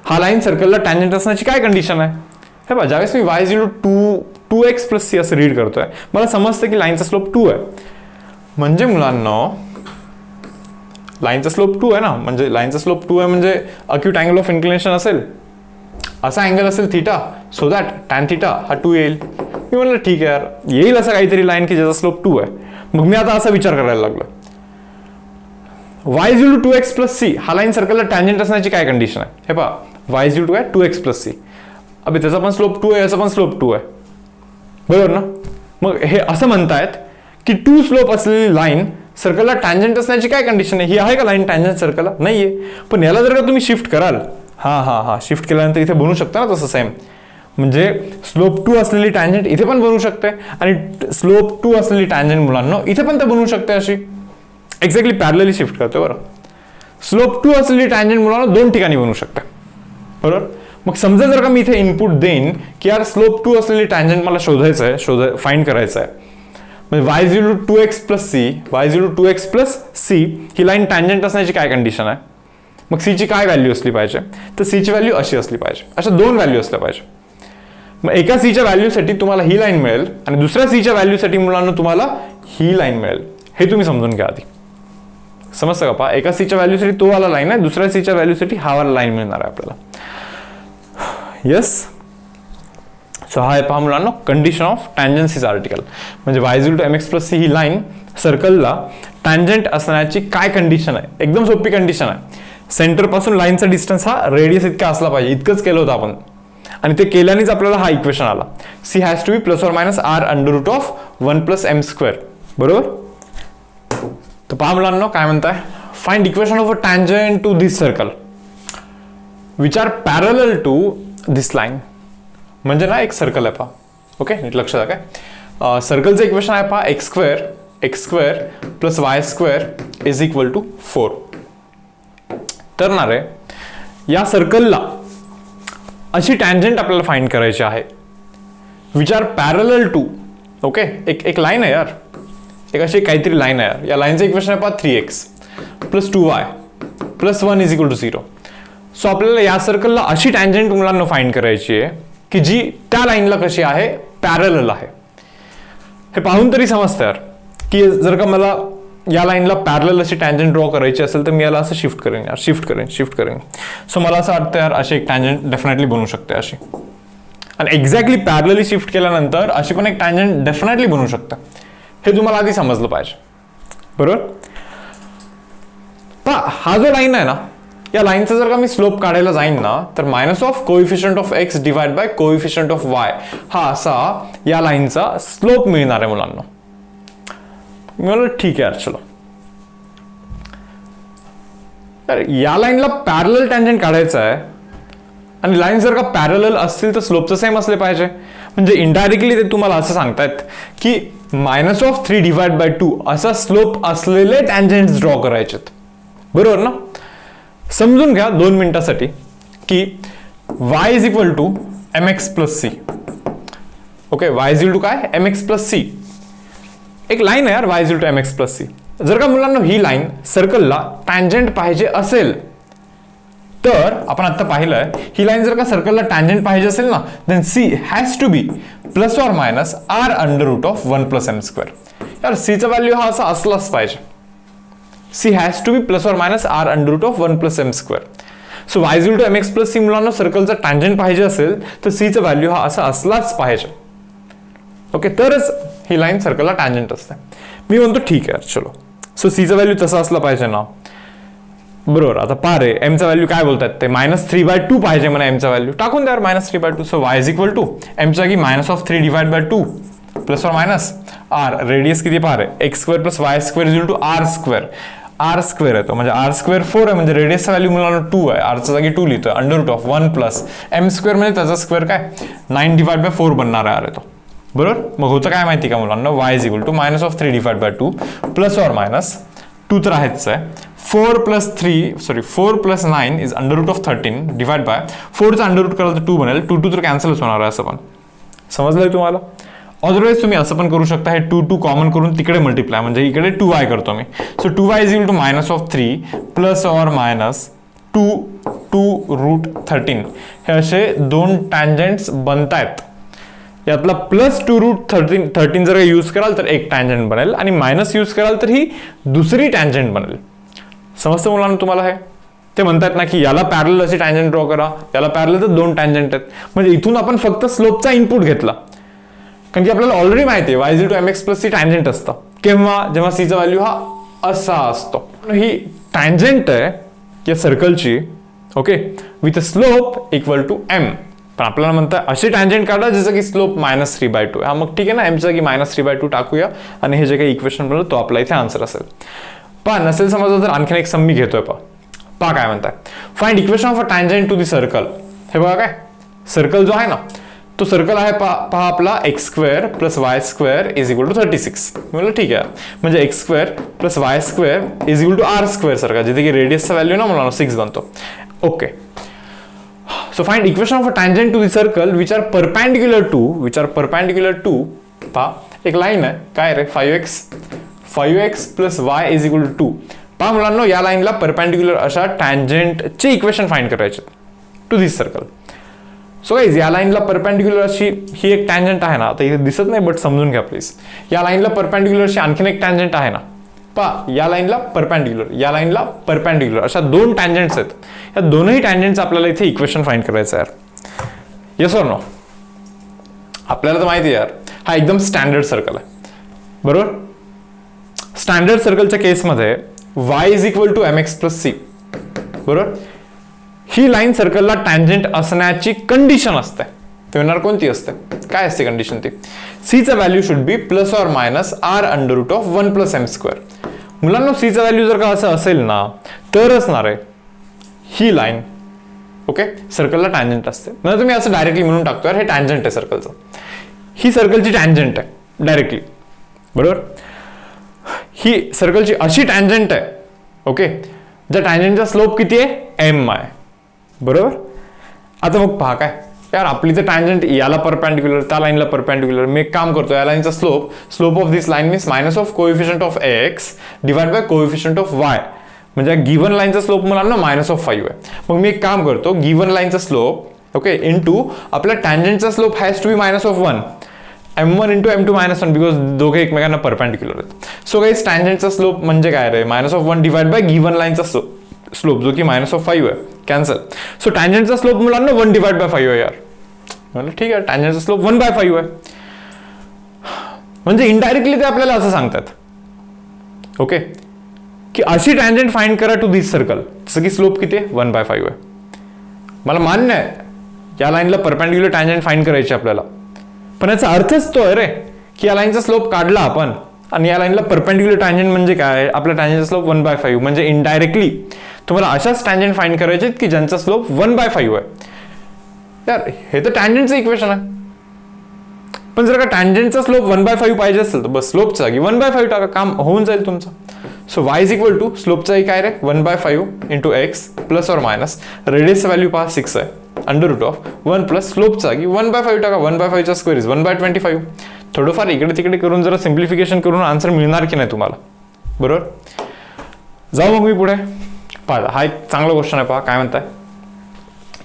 हा लाईन सर्कलला टँजंट असण्याची काय कंडिशन आहे, हे पहा, ज्यावेळेस मी y is equal to 2x plus c असं रीड करतोय, मला समजतं की लाईनचा स्लोप 2 आहे. म्हणजे मुलांना लाईनचा स्लोप 2 आहे ना, म्हणजे लाईनचा स्लोप 2 आहे म्हणजे अक्यूट अँगल ऑफ इन्क्लिनेशन असेल, असा अँगल असेल theta, so that tan theta हा 2 येईल. मी म्हणलं ठीक आहे यार, येईल असं काहीतरी लाईन की ज्याचा स्लोप 2 आहे. मग मी आता असा विचार करायला लागलो, y is equal to 2x plus c हा लाईन सर्कलला टँजंट असण्याची काय कंडिशन आहे. हे पहा, y is equal to 2x plus c, अबे त्याचा पण स्लोप 2 आहे, याचा पण स्लोप 2 आहे, बरोबर ना. मग हे असं म्हणतायत की 2 स्लोप असलेली लाईन सर्कलला टँजंट असण्याची काय कंडिशन आहे. ही आहे का लाईन टँजंट सर्कलला, नाहीये. पण याला जर का तुम्ही शिफ्ट कराल, हा शिफ्ट केल्यानंतर इथे बनवू शकता ना तसं सेम. म्हणजे स्लोप 2 असलेली टँजंट इथे पण बनवू शकते आणि स्लोप 2 असलेली टँजंट मुलांना इथे पण ते बनवू शकते. अशी एक्झॅक्टली पॅरलली शिफ्ट करते, बरं. स्लोप 2 असलेली टँजंट मुलांना 2 ठिकाणी बनवू शकते, बरोबर. मग समजा जर का मी इथे इनपुट देईन की यार स्लोप 2 असलेली टँजंट मला शोधायचं आहे, फाइंड करायचं आहे. म्हणजे y is equal to 2x plus c ही लाईन टँजंट असण्याची काय कंडिशन आहे. मग c ची काय व्हॅल्यू असली पाहिजे, तर c ची व्हॅल्यू अशी असली पाहिजे. अशा 2 व्हॅल्यू असल्या पाहिजे. मग एका c च्या व्हॅल्यूसाठी तुम्हाला ही लाईन मिळेल आणि दुसऱ्या c च्या व्हॅल्यूसाठी मुलांना तुम्हाला ही लाईन मिळेल. हे तुम्ही समजून घ्या आधी, समजतं का. पहा, एका c च्या व्हॅल्यूसाठी तो वाला लाईन आहे, दुसऱ्या c च्या व्हॅल्यूसाठी हा वाला लाईन मिळणार आहे आपल्याला. येस. सो हा आहे पहा मुलांना कंडिशन ऑफ टँजन्सीज आर्टिकल. म्हणजे y is equal to mx plus c ही लाईन सर्कलला टँजंट असण्याची काय कंडिशन आहे. एकदम सोपी कंडिशन आहे. सेंटर पासून लाईनचा डिस्टन्स हा रेडियस इतका असला पाहिजे. इतकंच केलं होतं आपण आणि ते केल्यानेच आपल्याला हा इक्वेशन आला. c has to be plus और minus r under root of 1 plus m square, बरोबर. तर पहा मुलांना काय म्हणताय, find equation of a tangent to this circle which are parallel to this line. म्हणजे ना एक सर्कल आहे पहा. ओके, नीट लक्षात काय. सर्कलचं इक्वेशन आहे पहा x square plus Y square is equal to 4. तर ना रे या सर्कलला अशी टँजंट आपल्याला फाइंड करायची आहे which are parallel to. Okay, एक लाईन आहे यार, एक अशी काहीतरी लाईन आहे यार. या लाईनचं इक्वेशन आहे पहा 3x plus 2y plus 1 is equal to 0. So आपल्याला या सर्कलला अशी टँजंट मुलांना फाइंड करायची आहे की जी त्या लाईनला कशी आहे, पॅरलल आहे. हे पाहून तरी समजतं यार की जर का मला या लाईनला पॅरलल अशी टँजंट ड्रॉ करायची असेल तर मी याला असं शिफ्ट करेन यार, शिफ्ट करेन. सो मला असं वाटतं यार अशी एक टँजंट डेफिनेटली बनू शकते अशी. आणि एक्झॅक्टली पॅरलली शिफ्ट केल्यानंतर अशी पण एक टँजंट डेफिनेटली बनू शकते. हे तुम्हाला आधी समजलं पाहिजे, बरोबर. पहा हा जो लाईन आहे ना, या लाईनचा जर का मी स्लोप काढायला जाईन ना तर minus of coefficient of x divide by coefficient of Y हा असा या लाईनचा स्लोप मिळणार आहे मुलांना. मी म्हणलं ठीक आहे यार, चलो. तर या लाईनला पॅरलल टँजंट काढायचा आहे आणि लाईन जर का पॅरलल असतील तर स्लोप तर सेम असले पाहिजे. म्हणजे इनडायरेक्टली ते तुम्हाला असं सांगतायत की मायनस ऑफ 3 डिवाइड बाय 2 असा स्लोप असलेले टँजंट्स ड्रॉ करायचेत, बरोबर ना. समजून घ्या 2 मिनिटासाठी की y is equal to mx plus c. Okay, y is equal to काय, mx प्लस सी. एक लाईन आहे यार y is equal to mx plus c. जर का मुलांना ही लाईन सर्कलला टँजंट पाहिजे असेल तर आपण आता पाहिलंय ही लाईन जर का सर्कलला टँजंट पाहिजे असेल ना then c has to be plus or minus r under root of 1 plus m square. यार सीचा व्हॅल्यू हा असा असलाच पाहिजे. C has to be plus or minus r under root of 1 plus m square. So y is equal to mx plus c मुलांना सर्कलचा tangent पाहिजे असेल तर सीचा व्हॅल्यू हा असा असलाच पाहिजे. ओके, तरच ही लाईन सर्कलला टँजंट असते. मी म्हणतो ठीक आहे चलो. सो सीचा व्हॅल्यू तसा असला पाहिजे ना, बरोबर. आता पहा रे एमचा व्हॅल्यू काय बोलतात ते -3/2 पाहिजे मला एमचा व्हॅल्यू. टाकून द्या -3/2. So y is equal to एमच्या की -3 divide by 2 plus or minus r. Radius किती पहा रे x square plus Y square is equal to r square. R square येतो म्हणजे आर स्क्वेअर 4 आहे म्हणजे रेडियसचा व्हॅल्यू मुलांना 2 आहे. आरच्या जागी 2 लिहितोय under root of 1 plus m square म्हणजे त्याचा स्क्वेअर काय 9 डिवाइड बाय 4 बनणार आहे येतो, बरोबर. मग होतं काय माहिती का मुलांना, y is equal to -3 divide by 2 plus or minus 2 तर आहेच आहे 4 plus 9 is under root of 13 divide by 4चा अंडर रूट कराल तर 2 बनेल. 2 तर कॅन्सलच होणार आहे. असं पण समजलंय तुम्हाला. अदरवाइज तुम्ही असं पण करू शकता, हे 2 कॉमन करून तिकडे मल्टिप्लाय म्हणजे इकडे 2y करतो मी. So 2y is equal to -3 plus or minus 2 root 13. हे असे 2 टँजंट्स बनतायत. यातला प्लस 2 रूट 13 जर यूज कराल तर एक टँजंट बनेल आणि मायनस यूज कराल तर ही दुसरी टँजंट बनेल. समजतं मुलांना तुम्हाला. हे ते म्हणतात ना की याला पॅरलल अशी टँजंट ड्रॉ करा, याला पॅरलल तर 2 टँजंट आहेत. म्हणजे इथून आपण फक्त स्लोपचा इनपुट घेतला कारण की आपल्याला ऑलरेडी माहिती आहे y is equal to mx plus c tangent असतं. जेव्हा सीचा व्हॅल्यू हा असा असतो. ही टँजंट आहे या सर्कलची, okay, with a slope equal to m. पण आपल्याला म्हणतात अशी टँजंट काढा ज्याचा की स्लोप -3/2. हा मग ठीक आहे ना, एमचा की -3/2 टाकूया आणि हे जे काही इक्वेशन बनलं तो आपला इथे आन्सर असेल. पहा नसेल समजलं तर आणखीन एक सम मी घेतोय. पहा काय म्हणताय, find equation of a tangent to the circle. हे बघा काय सर्कल जो आहे ना तो सर्कल आहे पहा आपला x square plus Y square is equal to 36. म्हणलं ठीक आहे म्हणजे x square plus Y square is equal to r square सारखा, जिथे की रेडियसचा व्हॅल्यू ना मला 6 बनतो. Okay, so find equation of a tangent to the circle which are perpendicular to पहा एक लाईन आहे काय रे 5x plus y is equal to 2. पहा मुलांनो या लाईनला परपेंडिक्युलर अशा टँजंटचे इक्वेशन फाइंड करायचे to this circle. So guys या लाईनला परपेंडिक्युलर अशी ही एक टँजंट आहे ना, आता इथे दिसत नाही बट समजून घ्या प्लीज. या लाईनला परपेंडिक्युलर अशी आणखीन एक टँजंट आहे ना, पहा या लाईनला परपेंडिक्युलर अशा 2 टँजंट्स आहेत. या दोनही टँजंट्स आपल्याला इथे इक्वेशन फाइंड करायचं आहे यार. Yes or no. आपल्याला तर माहिती आहे यार हा एकदम स्टँडर्ड सर्कल आहे, बरोबर. स्टँडर्ड सर्कलच्या केसमध्ये y is equal to mx plus c, बरोबर. ही लाईन सर्कलला टँजंट असण्याची कंडिशन असते. ते म्हणणार कोणती असते, काय असते कंडिशन ती, सीचा value should be plus or minus r under root of 1 plus m square. मुलांना सीचा व्हॅल्यू जर का असं असेल ना तरच ना रे ही लाईन ओके सर्कलला टँजंट असते. म्हणजे तुम्ही असं डायरेक्टली म्हणून टाकतो हे टँजंट आहे सर्कलचं, ही सर्कलची टँजंट आहे डायरेक्टली, बरोबर. ही सर्कलची अशी टँजंट आहे ओके, ज्या टँजंटचा स्लोप किती आहे एम आहे, बरोबर. आता मग पहा काय यार, आपली तर टँजंट याला परपॅन्डिक्युलर, त्या लाईनला परपॅन्डिक्युलर. मी एक काम करतो, या लाईनचा slope of this line means minus of coefficient of x divide by coefficient of Y. म्हणजे गिव्हन लाईनचा स्लोप मला ना -5 आहे. मग मी एक काम करतो, गिव्हन लाईनचा स्लोप ओके इंटू आपल्या टँजंटचा slope has to be -1 m1 into m2 -1 because दोघे एकमेकांना परपॅन्डिक्युलर आहेत. सो गाईज टँजंटचा स्लोप म्हणजे काय रे -1 डिवाइड बाय गिव्हन लाईनचा स्लोप जो की -5 आहे, कॅन्सल. सो टँजंटचा स्लोप मुलांना 1 डिवाइड बाय 5 आहे यार. म्हणजे ठीक आहे, टँजंटचा स्लोप 1/5 आहे. म्हणजे इनडायरेक्टली ते आपल्याला असं सांगतात ओके की अशी टँजंट फाइंड करा टू दिस सर्कल, जसं की स्लोप किती आहे 1/5 आहे. मला मान्य आहे या लाईनला परपॅन्डिक्युलर टँजंट फाइंड करायची आपल्याला, पण याचा अर्थच तो आहे रे की या लाईनचा स्लोप काढला आपण आणि या लाईनला परपॅन्डिक्युलर टँजंट म्हणजे काय, आपल्या टँजंटचा स्लोप 1/5. म्हणजे इनडायरेक्टली तुम्हाला अशाच टँजंट फाइंड करायचे की ज्यांचा स्लोप 1/5 आहे. यार हे तर टँजंटचं इक्वेशन आहे, पण जर का टँजंटचा स्लोप 1/5 पाहिजे असेल तर बस स्लोपचा जागी 1/5 टाका, काम होऊन जाईल तुमचं. So y is equal to स्लोपचा काय रे 1/5 इंटू एक्स प्लस और मायनस रेडियसचा व्हॅल्यू पहा 6 आहे, √1 प्लस स्लोपचा की 1/5 टाका, 1/5 स्क्वेअर इज 1/25. थोडंफार इकडे तिकडे करून जरा सिम्प्लिफिकेशन करून आन्सर मिळणार की नाही तुम्हाला, बरोबर. जाऊ मग मी पुढे. पहा हा एक चांगला क्वेश्चन आहे, पहा काय म्हणताय.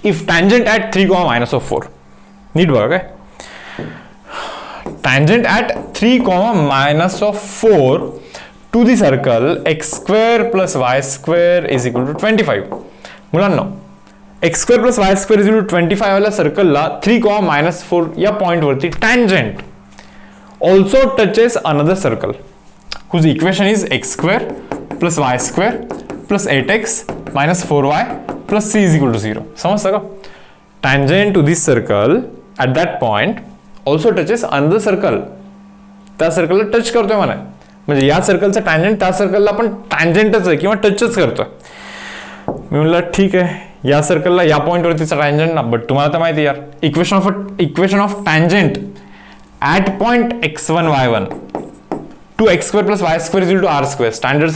इफ टँजंट ॲट 3, -4 नीट बघा काय, tangent at 3, -4 to the circle x² + y² is equal to 25. मुलांना x² + y² is equal to 25 वाल्या सर्कलला 3, -4 या पॉइंट वरती tangent also touches another circle whose equation is x² + y² + 8x - 4y + c is equal to 0. समजतं का. Tangent to this circle at that point also touches another circle, त्या सर्कलला touch करतोय म्हणा. म्हणजे या सर्कलचा टँजंट त्या सर्कलला पण टँजंटच आहे किंवा टचच करतोय. मी म्हणलं ठीक आहे, या सर्कलला या पॉइंटवरतीचा टँजंट ना, बट तुम्हाला तर माहिती यार equation of tangent at point x1 y1 to x² + y² is equal to r². Standard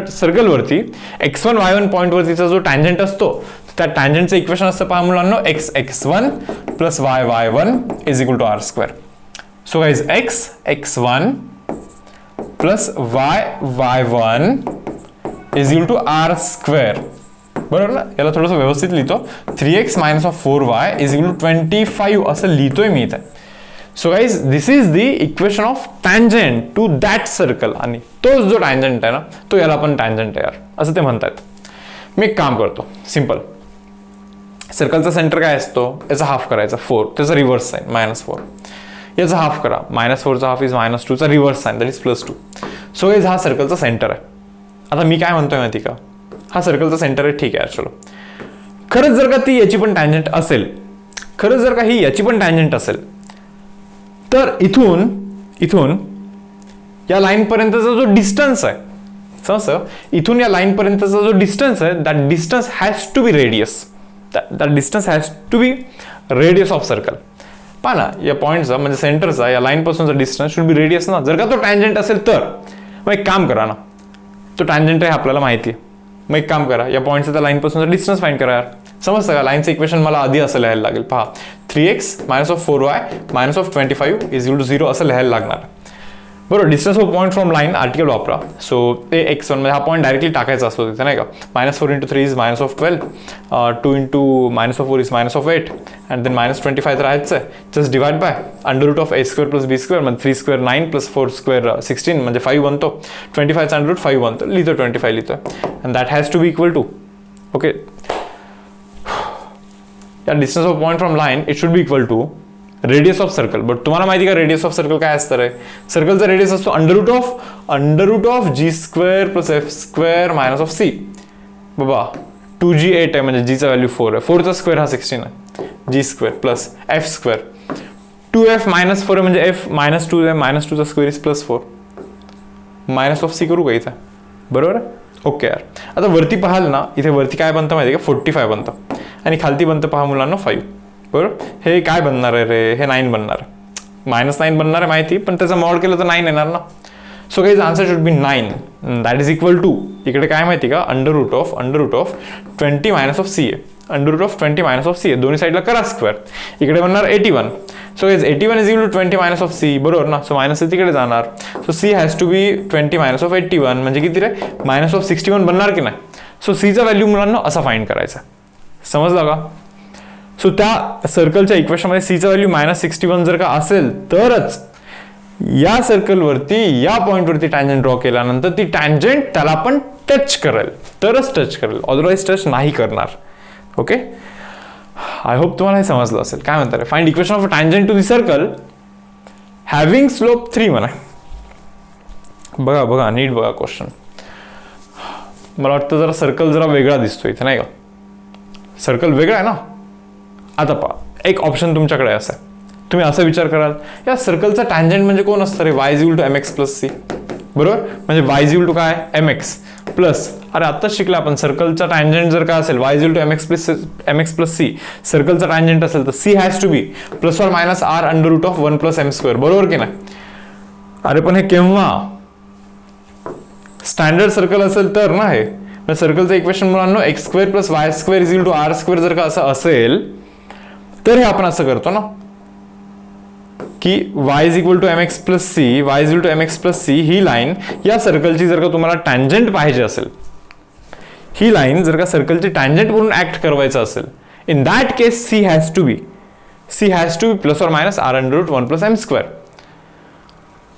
सर्कलवरती x1 y1 पॉइंटवरतीचा जो टँजंट असतो त्या टँजंटचं इक्वेशन असतं पहा मुलांना x1 + y1 is equal to r². So guys, x1 plus y1 is equal to r². बरोबर ना. याला थोडंसं व्यवस्थित लिहितो, 3x - 4y is equal to 25 असं लिहितोय मी इथे. So guys this is the equation of tangent to that circle. आणि तोच जो टँजंट आहे ना तो याला पण टँजंट आहे यार असं ते म्हणतात. मी एक काम करतो सिंपल, सर्कलचा सेंटर काय असतो, याचा हाफ करायचा 4, त्याचा रिव्हर्स साइन -4. याचा हाफ करा, -4चा हाफ इज -2चा reverse sign that is +2. So guys हा सर्कलचा सेंटर आहे. आता मी काय म्हणतोय माहिती का, हा सर्कलचा सेंटर आहे ठीक आहे चलो. खरंच जर का ती याची पण टँजंट असेल, खरंच जर का ही याची पण टँजंट असेल तर इथून या लाईन पर्यंतचा जो डिस्टन्स आहे, समजतं, इथून या लाईन पर्यंतचा जो डिस्टन्स आहे that distance has to be radius, that distance has to be radius of circle. पहा ना या पॉईंटचा म्हणजे सेंटरचा या लाईन पासूनचा डिस्टन्स शुड बी रेडियस ना. जर का तो टँजंट असेल तर मग एक काम करा ना, तो टँजंट आहे आपल्याला माहिती आहे, मग एक काम करा या पॉईंटचा त्या लाईन पासूनचा डिस्टन्स फाइंड करा यार. समजतं का. लाईनचं इक्वेशन मला आधी असं लिहायला लागेल, पहा 3x - 4y - 25 is equal to 0 असं लिहायला लागणार. बरोबर. Distance of point from line article वापरा. सो ते x1 म्हणजे हा पॉईंट डायरेक्टली टाकायचा असतो तिथे नाही का. -4 × 3 इज -12, 2 × -4 इज -8 अँड देन -25 तर आहेच आहे. Just divide by √a² + b² म्हणजे 3² 9 + 4² 16 म्हणजे 5 बनतो. 25चा √5 बनतो, लिहितो 25 लिहितो and that has to be equal to okay या distance of point from line it should be equal to radius of circle. But तुम्हाला माहिती का रेडियस ऑफ सर्कल काय असतं रे. सर्कलचा रेडियस असतो √g² + f² - c. बाबा 2g 8 आहे म्हणजे g चा व्हॅल्यू 4 आहे, 4चा स्क्वेअर हा 16 आहे, g² + f² 2f मायनस 4 म्हणजे f मायनस 2 आहे, मायनस 2चा square is plus 4. Minus of c करू का इथं, बरोबर. ओके यार, आता वरती पाहाल ना, इथे वरती काय बनतं माहिती आहे का, 45 बनतं आणि खालती बनतं पहा मुलांना 5. बरोबर. हे काय बनणार आहे रे, हे 9 बनणार आहे. -9 बनणार आहे माहिती, पण त्याचा मॉड केलं तर 9 येणार ना. So guys answer should be 9. That is equal to, इकडे काय माहिती का, under root of 20 minus of c आहे. Under root of 20 minus of c आहे, दोन्ही साईडला करा स्क्वेअर. इकडे बनणार 81. So guys 81 is equal to 20 minus of c, बरोबर ना. सो मायनस तिकडे जाणार. So c has to be 20 minus of 81 म्हणजे किती रे, मायनस ऑफ 61 बनणार की नाही. सो सीचा व्हॅल्यू मुलांना असा फाइंड करायचा, समजलं का. सो त्या सर्कलच्या इक्वेशनमध्ये सीचा व्हॅल्यू -61 जर का असेल तरच या सर्कलवरती या पॉईंटवरती टँजंट ड्रॉ केल्यानंतर ती टँजंट त्याला पण टच करेल, तरच टच करेल, अदरवाईज टच नाही करणार. ओके, आय होप तुम्हाला हे समजलं असेल. काय म्हणतात, find equation of tangent to the circle having slope 3 म्हणा. बघा नीट बघा क्वेश्चन. मला वाटतं जरा सर्कल जरा वेगळा दिसतो इथे, नाही का. सर्कल वेगळा आहे ना. आता पहा, एक ऑप्शन तुमच्याकडे असं आहे, तुम्ही असा विचार कराल, या सर्कलचा टँजंट म्हणजे कोण असतं रे, y is equal to mx plus c, बरोबर. म्हणजे y इज इक्वल टू काय, mx प्लस, अरे आत्ताच शिकला आपण, सर्कलचा टँजंट जर काय असेल, y is equal to mx plus c, सर्कलचा टँजंट असेल तर c has to be plus और minus r under root of 1 plus m², बरोबर की नाही. अरे पण हे केव्हा, स्टँडर्ड सर्कल असेल तर ना. हे सर्कलचं इक्वेशन मुलांना x² plus y² is equal to r² जर का असं असेल तर हे आपण असं करतो ना, की y is equal to mx plus c, y is equal to mx plus c, ही लाईन या सर्कलची जर का तुम्हाला टँजंट पाहिजे असेल, ही लाईन जर का सर्कलची टँजंट म्हणून ऍक्ट करवायचं असेल, in that case c has to be plus और minus r under root 1 plus m².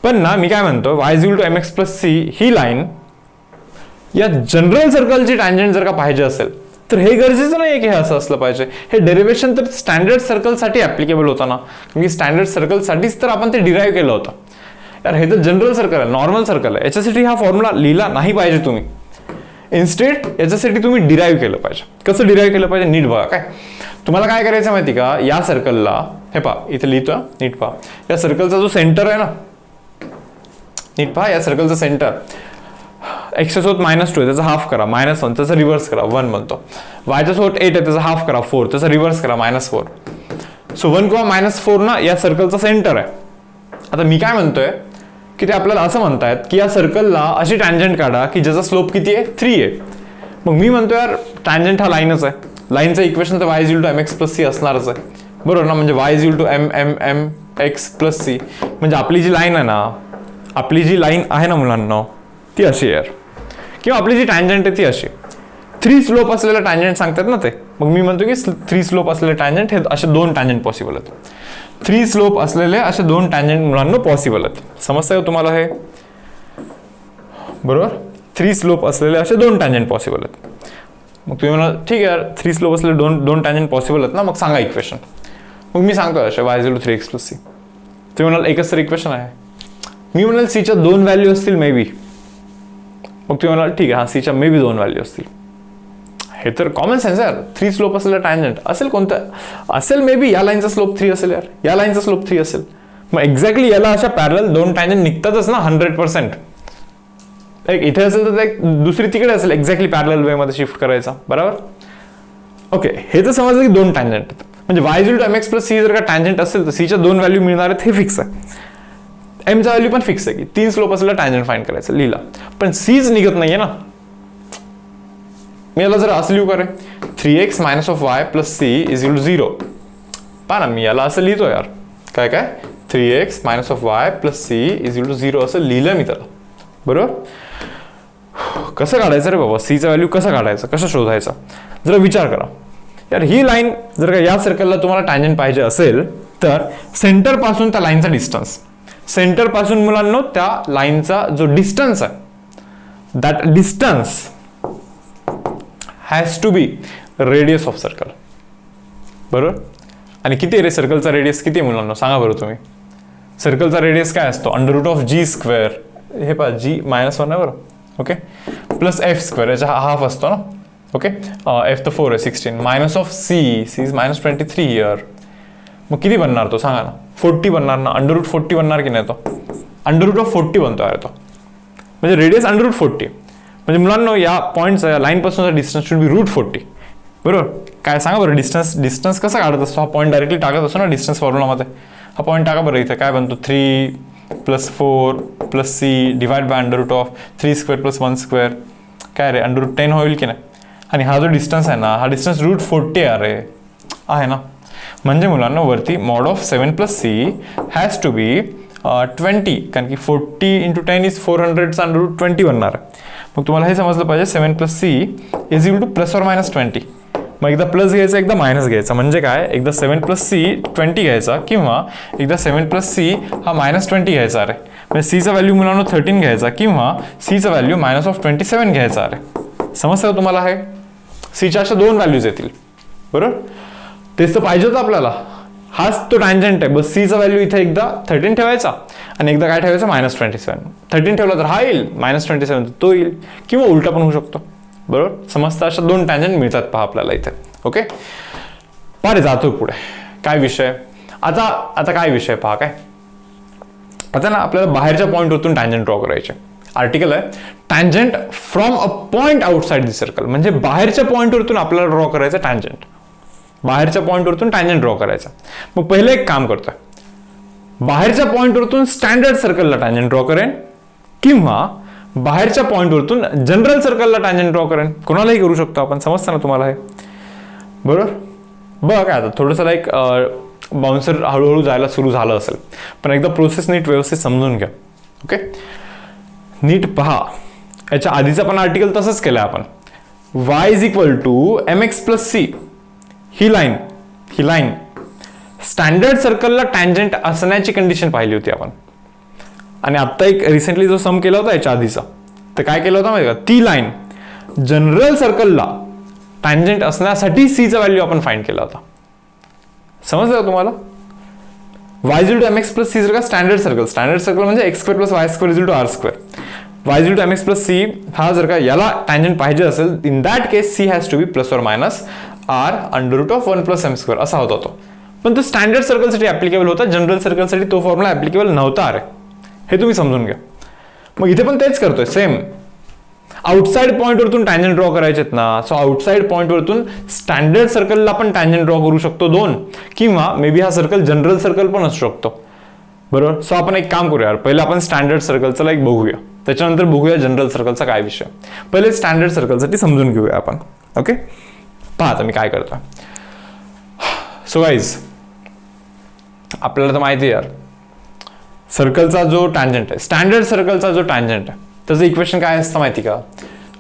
पण ना मी काय म्हणतो, y is equal to mx plus c ही लाईन या जनरल सर्कलची टँजंट जर का पाहिजे असेल तर हे गरजेचं नाही की हे असं असलं पाहिजे. हे डेरिव्हेशन तर स्टँडर्ड सर्कलसाठी ऍप्लिकेबल होतं ना, कारण स्टँडर्ड सर्कलसाठीच तर आपण ते डिराईव्ह केलं होतं यार. हे तर जनरल सर्कल आहे, नॉर्मल सर्कल आहे, याच्यासाठी हा फॉर्म्युला लिहिला नाही पाहिजे तुम्ही. इन्स्टेड याच्यासाठी तुम्ही डिराईव्ह केलं पाहिजे. कसं डिराईव्ह केलं पाहिजे नीट बघा. काय तुम्हाला काय करायचं माहिती का, या सर्कलला हे पहा, इथे लिहितो नीट पहा, या सर्कलचा जो सेंटर आहे ना, नीट पहा, या सर्कलचा सेंटर एक्सच्या सोबत -2 आहे, त्याचा हाफ करा, -1 त्याचा रिव्हर्स करा, 1 बनतो. वायच्या सोबत 8 आहे, त्याचा हाफ करा, 4 त्याचा रिव्हर्स करा, -4. सो 1 किंवा -4 ना या सर्कलचा सेंटर आहे. आता मी काय म्हणतोय की ते आपल्याला असं म्हणतायत की या सर्कलला अशी टँजंट काढा की ज्याचा स्लोप किती आहे, 3 आहे. मग मी म्हणतो यार टँजंट हा लाईनच आहे, लाईनचं इक्वेशन तर y is equal to mx plus c असणारच आहे, बरोबर ना. म्हणजे y is equal to mx plus c, म्हणजे आपली जी लाईन आहे ना, आपली जी लाईन आहे ना मुलांना, ती अशी आहे, किंवा आपली जी टँजंट आहे ती अशी. 3 स्लोप असलेलं टँजंट सांगतात ना ते. मग मी म्हणतो की 3 स्लोप असलेले टँजंट हे असे 2 टँजंट पॉसिबल आहेत. 3 स्लोप असलेले असे 2 टँजंट मुलांना पॉसिबल आहेत. समजतंय का तुम्हाला हे, बरोबर. 3 स्लोप असलेले असे 2 टँजंट पॉसिबल आहेत. मग तुम्ही म्हणाल ठीक आहे यार, 3 स्लोप असलेले 2 टँजंट पॉसिबल आहेत ना, मग सांगा इक्वेशन. मग मी सांगतो असे y is equal to 3x plus c. तुम्ही म्हणाल एकच तर इक्वेशन आहे. मी म्हणाल सीच्या 2 व्हॅल्यू असतील मे बी. मग तुम्ही म्हणाल ठीक आहे, हा सीच्या मे बी 2 व्हॅल्यू असतील. हे तर कॉमन सेन्स यार. 3 स्लोप असलेला टँजंट असेल कोणतं असेल, मे बी या लाईनचा स्लोप 3 असेल यार, या लाईनचा स्लोप 3 असेल. मग एक्झॅक्टली याला अशा पॅरलल 2 टँजंट निघतातच ना 100%. एक इथे असेल तर एक दुसरी तिकडे असेल, एक्झॅक्टली पॅरलल वे मध्ये शिफ्ट करायचा, बरोबर. ओके, हे तर समजलं की 2 टँजंट म्हणजे y is equal to mx plus c जर का टँजंट असेल तर सीच्या 2 व्हॅल्यू मिळणार आहेत, हे फिक्स आहे. एमचा व्हॅल्यू पण फिक्स आहे की 3 स्लोप असलेला टँजंट फाइंड करायचं, लिहिला. पण सीच निघत नाहीये ना. मी याला जर असं लिहू करे 3x minus of y plus c is equal to 0. पहा ना, मी याला असं लिहितो यार, काय 3x minus of y plus c is equal to 0 असं लिहिलं मी त्याला, बरोबर. कसं काढायचं रे बाबा, सीचा व्हॅल्यू कसं काढायचं, कसं शोधायचं, जरा विचार करा यार. ही लाईन जर का या सर्कलला तुम्हाला टँजंट पाहिजे असेल तर सेंटर पासून त्या लाईनचा डिस्टन्स, सेंटर पासून मुलांना त्या लाईनचा जो डिस्टन्स आहे, that distance has to be radius of circle, बरोबर. आणि किती रे सर्कलचा रेडियस किती आहे मुलांना, सांगा बरं तुम्ही. सर्कलचा रेडियस काय असतो, under root of g square, हे पहा g -1 आहे बरं, ओके, प्लस एफ स्क्वेअर, याचा हाफ असतो ना, ओके. एफ तर 4 आहे 16, minus of c is -23 here, मग किती बनणार तो सांगा ना, 40 बनणार ना, √40 बनणार की नाही तो, √40 बनतो यार तो, म्हणजे रेडियस √40, म्हणजे मुलांना या पॉईंटचा या लाईनपासूनचा डिस्टन्स शुड बी √40. बरोबर. काय सांगा बरं, डिस्टन्स कसा काढत असतो, हा पॉईंट डायरेक्टली टाकत असतो ना डिस्टन्स फॉर्म्युलामध्ये, हा पॉईंट टाका बरं, इथे काय बनतो 3 + 4 + c डिवाइड बाय √3² + 1² काय रे √10 होईल की नाही. आणि हा जो डिस्टन्स आहे ना, हा डिस्टन्स √40 आहे ना. म्हणजे मुलांना वरती mod of 7 + c has to be 20, कारण की 40 × 10 = 400चा √20 बनणार आहे. मग तुम्हाला हे समजलं पाहिजे 7 + c = ±20. मग एकदा प्लस घ्यायचा, एकदा मायनस घ्यायचा, म्हणजे काय, एकदा 7 + c 20 घ्यायचा, किंवा एकदा 7 + c हा -20 घ्यायचा आहे. म्हणजे c चा व्हॅल्यू मुलांना 13 घ्यायचा, किंवा c चा व्हॅल्यू -27 घ्यायचा आहे. समजतं का तुम्हाला हे? c च्या अशा 2 व्हॅल्यूज येतील. बरोबर. तेच तर पाहिजे होतं आपल्याला, हाच तो टँजंट आहे. बस c चा व्हॅल्यू इथे एकदा 13 ठेवायचा आणि एकदा काय ठेवायचं -27. 13 ठेवला तर हा येईल, -27 तो येईल, किंवा उलटा पण होऊ शकतो. बरोबर. समजतं, अशा 2 टँजंट मिळतात पहा आपल्याला इथे. ओके, पारे जातो पुढे. काय विषय आता काय विषय पहा, काय आता ना आपल्याला बाहेरच्या पॉईंटवरतून टँजंट ड्रॉ करायचे. आर्टिकल आहे tangent from a point outside the circle, म्हणजे बाहेरच्या पॉईंटवरतून आपल्याला ड्रॉ करायचं टँजंट, बाहेरच्या पॉईंटवरतून टँजंट ड्रॉ करायचा. मग पहिले एक काम करतोय, बाहेरच्या पॉईंटवरतून स्टँडर्ड सर्कलला टँजंट ड्रॉ करेन, किंवा बाहेरच्या पॉईंटवरतून जनरल सर्कलला टँजंट ड्रॉ करेन. कोणालाही करू शकतो आपण. समजतं ना तुम्हाला हे? बरोबर. बघा काय आता थोडंसं लाईक बाउन्सर हळूहळू जायला सुरू झालं असेल, पण एकदा प्रोसेस नीट व्यवस्थित समजून घ्या. ओके, नीट पहा. याच्या आधीचा पण आर्टिकल तसंच केलं आपण. y = mx + c ही लाईन स्टँडर्ड सर्कलला टँजंट असण्याची कंडिशन पाहिली होती आपण. आणि आता एक रिसेंटली जो सम केला होता याच्या आधीचा, तर काय केलं होतं माहिती का, ती लाईन जनरल सर्कलला टँजंट असण्यासाठी c चा व्हॅल्यू आपण फाइंड केला होता. समजलं का तुम्हाला? y = mx + c जर का स्टँडर्ड सर्कल म्हणजे x² + y² = r². y = mx + c हा जर का याला टँजंट पाहिजे असेल, in that case c has to be ± r √1 + m² असा होता तो. पण तो स्टँडर्ड सर्कलसाठी ऍप्लिकेबल होता, जनरल सर्कलसाठी तो फॉर्म्युला ऍप्लिकेबल नव्हता. हे तुम्ही समजून घ्या. मग इथे पण तेच करतोय सेम. आउटसाइड पॉईंटवरतून टँजंट ड्रॉ करायचेत ना, सो आउटसाइड पॉईंटवरतून स्टँडर्ड सर्कलला पण टँजंट ड्रॉ करू शकतो 2, किंवा मे बी हा सर्कल जनरल सर्कल पण असू शकतो. बरोबर. सो आपण एक काम करूया, पहिले आपण स्टँडर्ड सर्कलचा लाईक बघूया, त्याच्यानंतर बघूया जनरल सर्कलचा काय विषय. पहिले स्टँडर्ड सर्कलसाठी समजून घेऊया आपण. ओके, पहा आता मी काय करतोय. सो गाईज, आपल्याला तर माहिती आहे यार, सर्कलचा जो टँजंट आहे, स्टँडर्ड सर्कलचा जो टँजंट आहे, त्याचं इक्वेशन काय असतं माहिती का,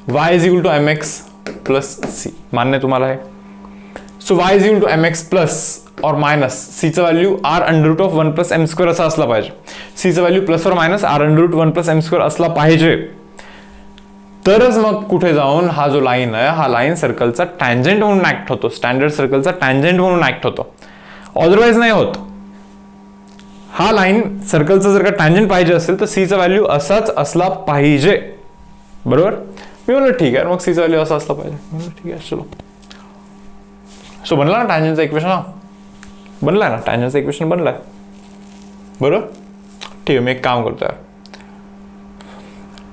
y = mx + c. मान्य तुम्हाला आहे? So y = mx + or - c चं व्हॅल्यू r √1 + m² असा असला पाहिजे. c चं व्हॅल्यू ± r √1 + m² असला पाहिजे, तरच मग कुठे जाऊन हा जो लाईन आहे, हा लाईन सर्कलचा टँजंट म्हणून ऍक्ट होतो, स्टँडर्ड सर्कलचा टँजंट म्हणून ऍक्ट होतो. अदरवाईज नाही होत. हा लाईन सर्कलचा जर का टँजंट पाहिजे असेल तर c चा व्हॅल्यू असाच असला पाहिजे. बरोबर. मी म्हणलं ठीक आहे, मग c चा व्हॅल्यू असा असला पाहिजे. ठीक आहे, चलो. सो बनला ना टँजंटचा इक्वेशन, हा बनलाय ना, टँजंटचा इक्वेशन बनलाय. बरोबर. ठीक आहे, मी एक काम करतोय,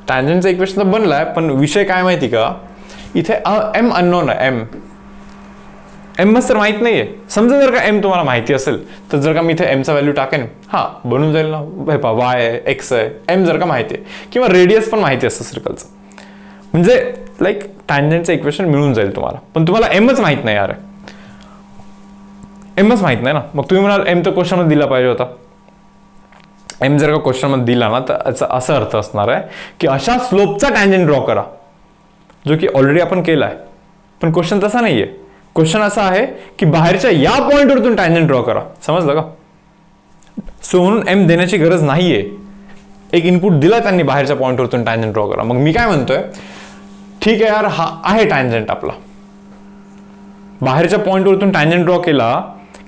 टँजंटचा इक्वेशन तर बनलाय, पण विषय काय माहिती का, इथे m अननोन आहे. m तर माहित नाहीये. समजा जर का m तुम्हाला माहिती असेल, तर जर का मी इथे m चा व्हॅल्यू टाकेन, हा बनून जाईल ना. y आहे, x आहे, m जर का माहिती आहे, किंवा रेडियस पण माहिती असतं सर्कलचं, म्हणजे लाईक टँजंटचं इक्वेशन मिळून जाईल तुम्हाला. पण तुम्हाला mच माहित नाही यार, mच माहित नाही ना. मग तुम्ही म्हणाल m तर क्वेश्चनमध्ये दिला पाहिजे होता. m जर का क्वेश्चनमध्ये दिला ना, तर याचा असा अर्थ असणार आहे की अशा स्लोपचा टँजंट ड्रॉ करा, जो की ऑलरेडी आपण केला आहे. पण क्वेश्चन तसा नाहीये. क्वेश्चन असा आहे की बाहेरच्या या पॉईंटवरतून टँजंट ड्रॉ करा. समजलं का? सो म्हणून m देण्याची गरज नाहीये. एक इनपुट दिला त्यांनी, बाहेरच्या पॉईंटवरतून टँजंट ड्रॉ करा. मग मी काय म्हणतोय, ठीक आहे यार, हा आहे टँजंट आपला. बाहेरच्या पॉईंटवरतून टँजंट ड्रॉ केला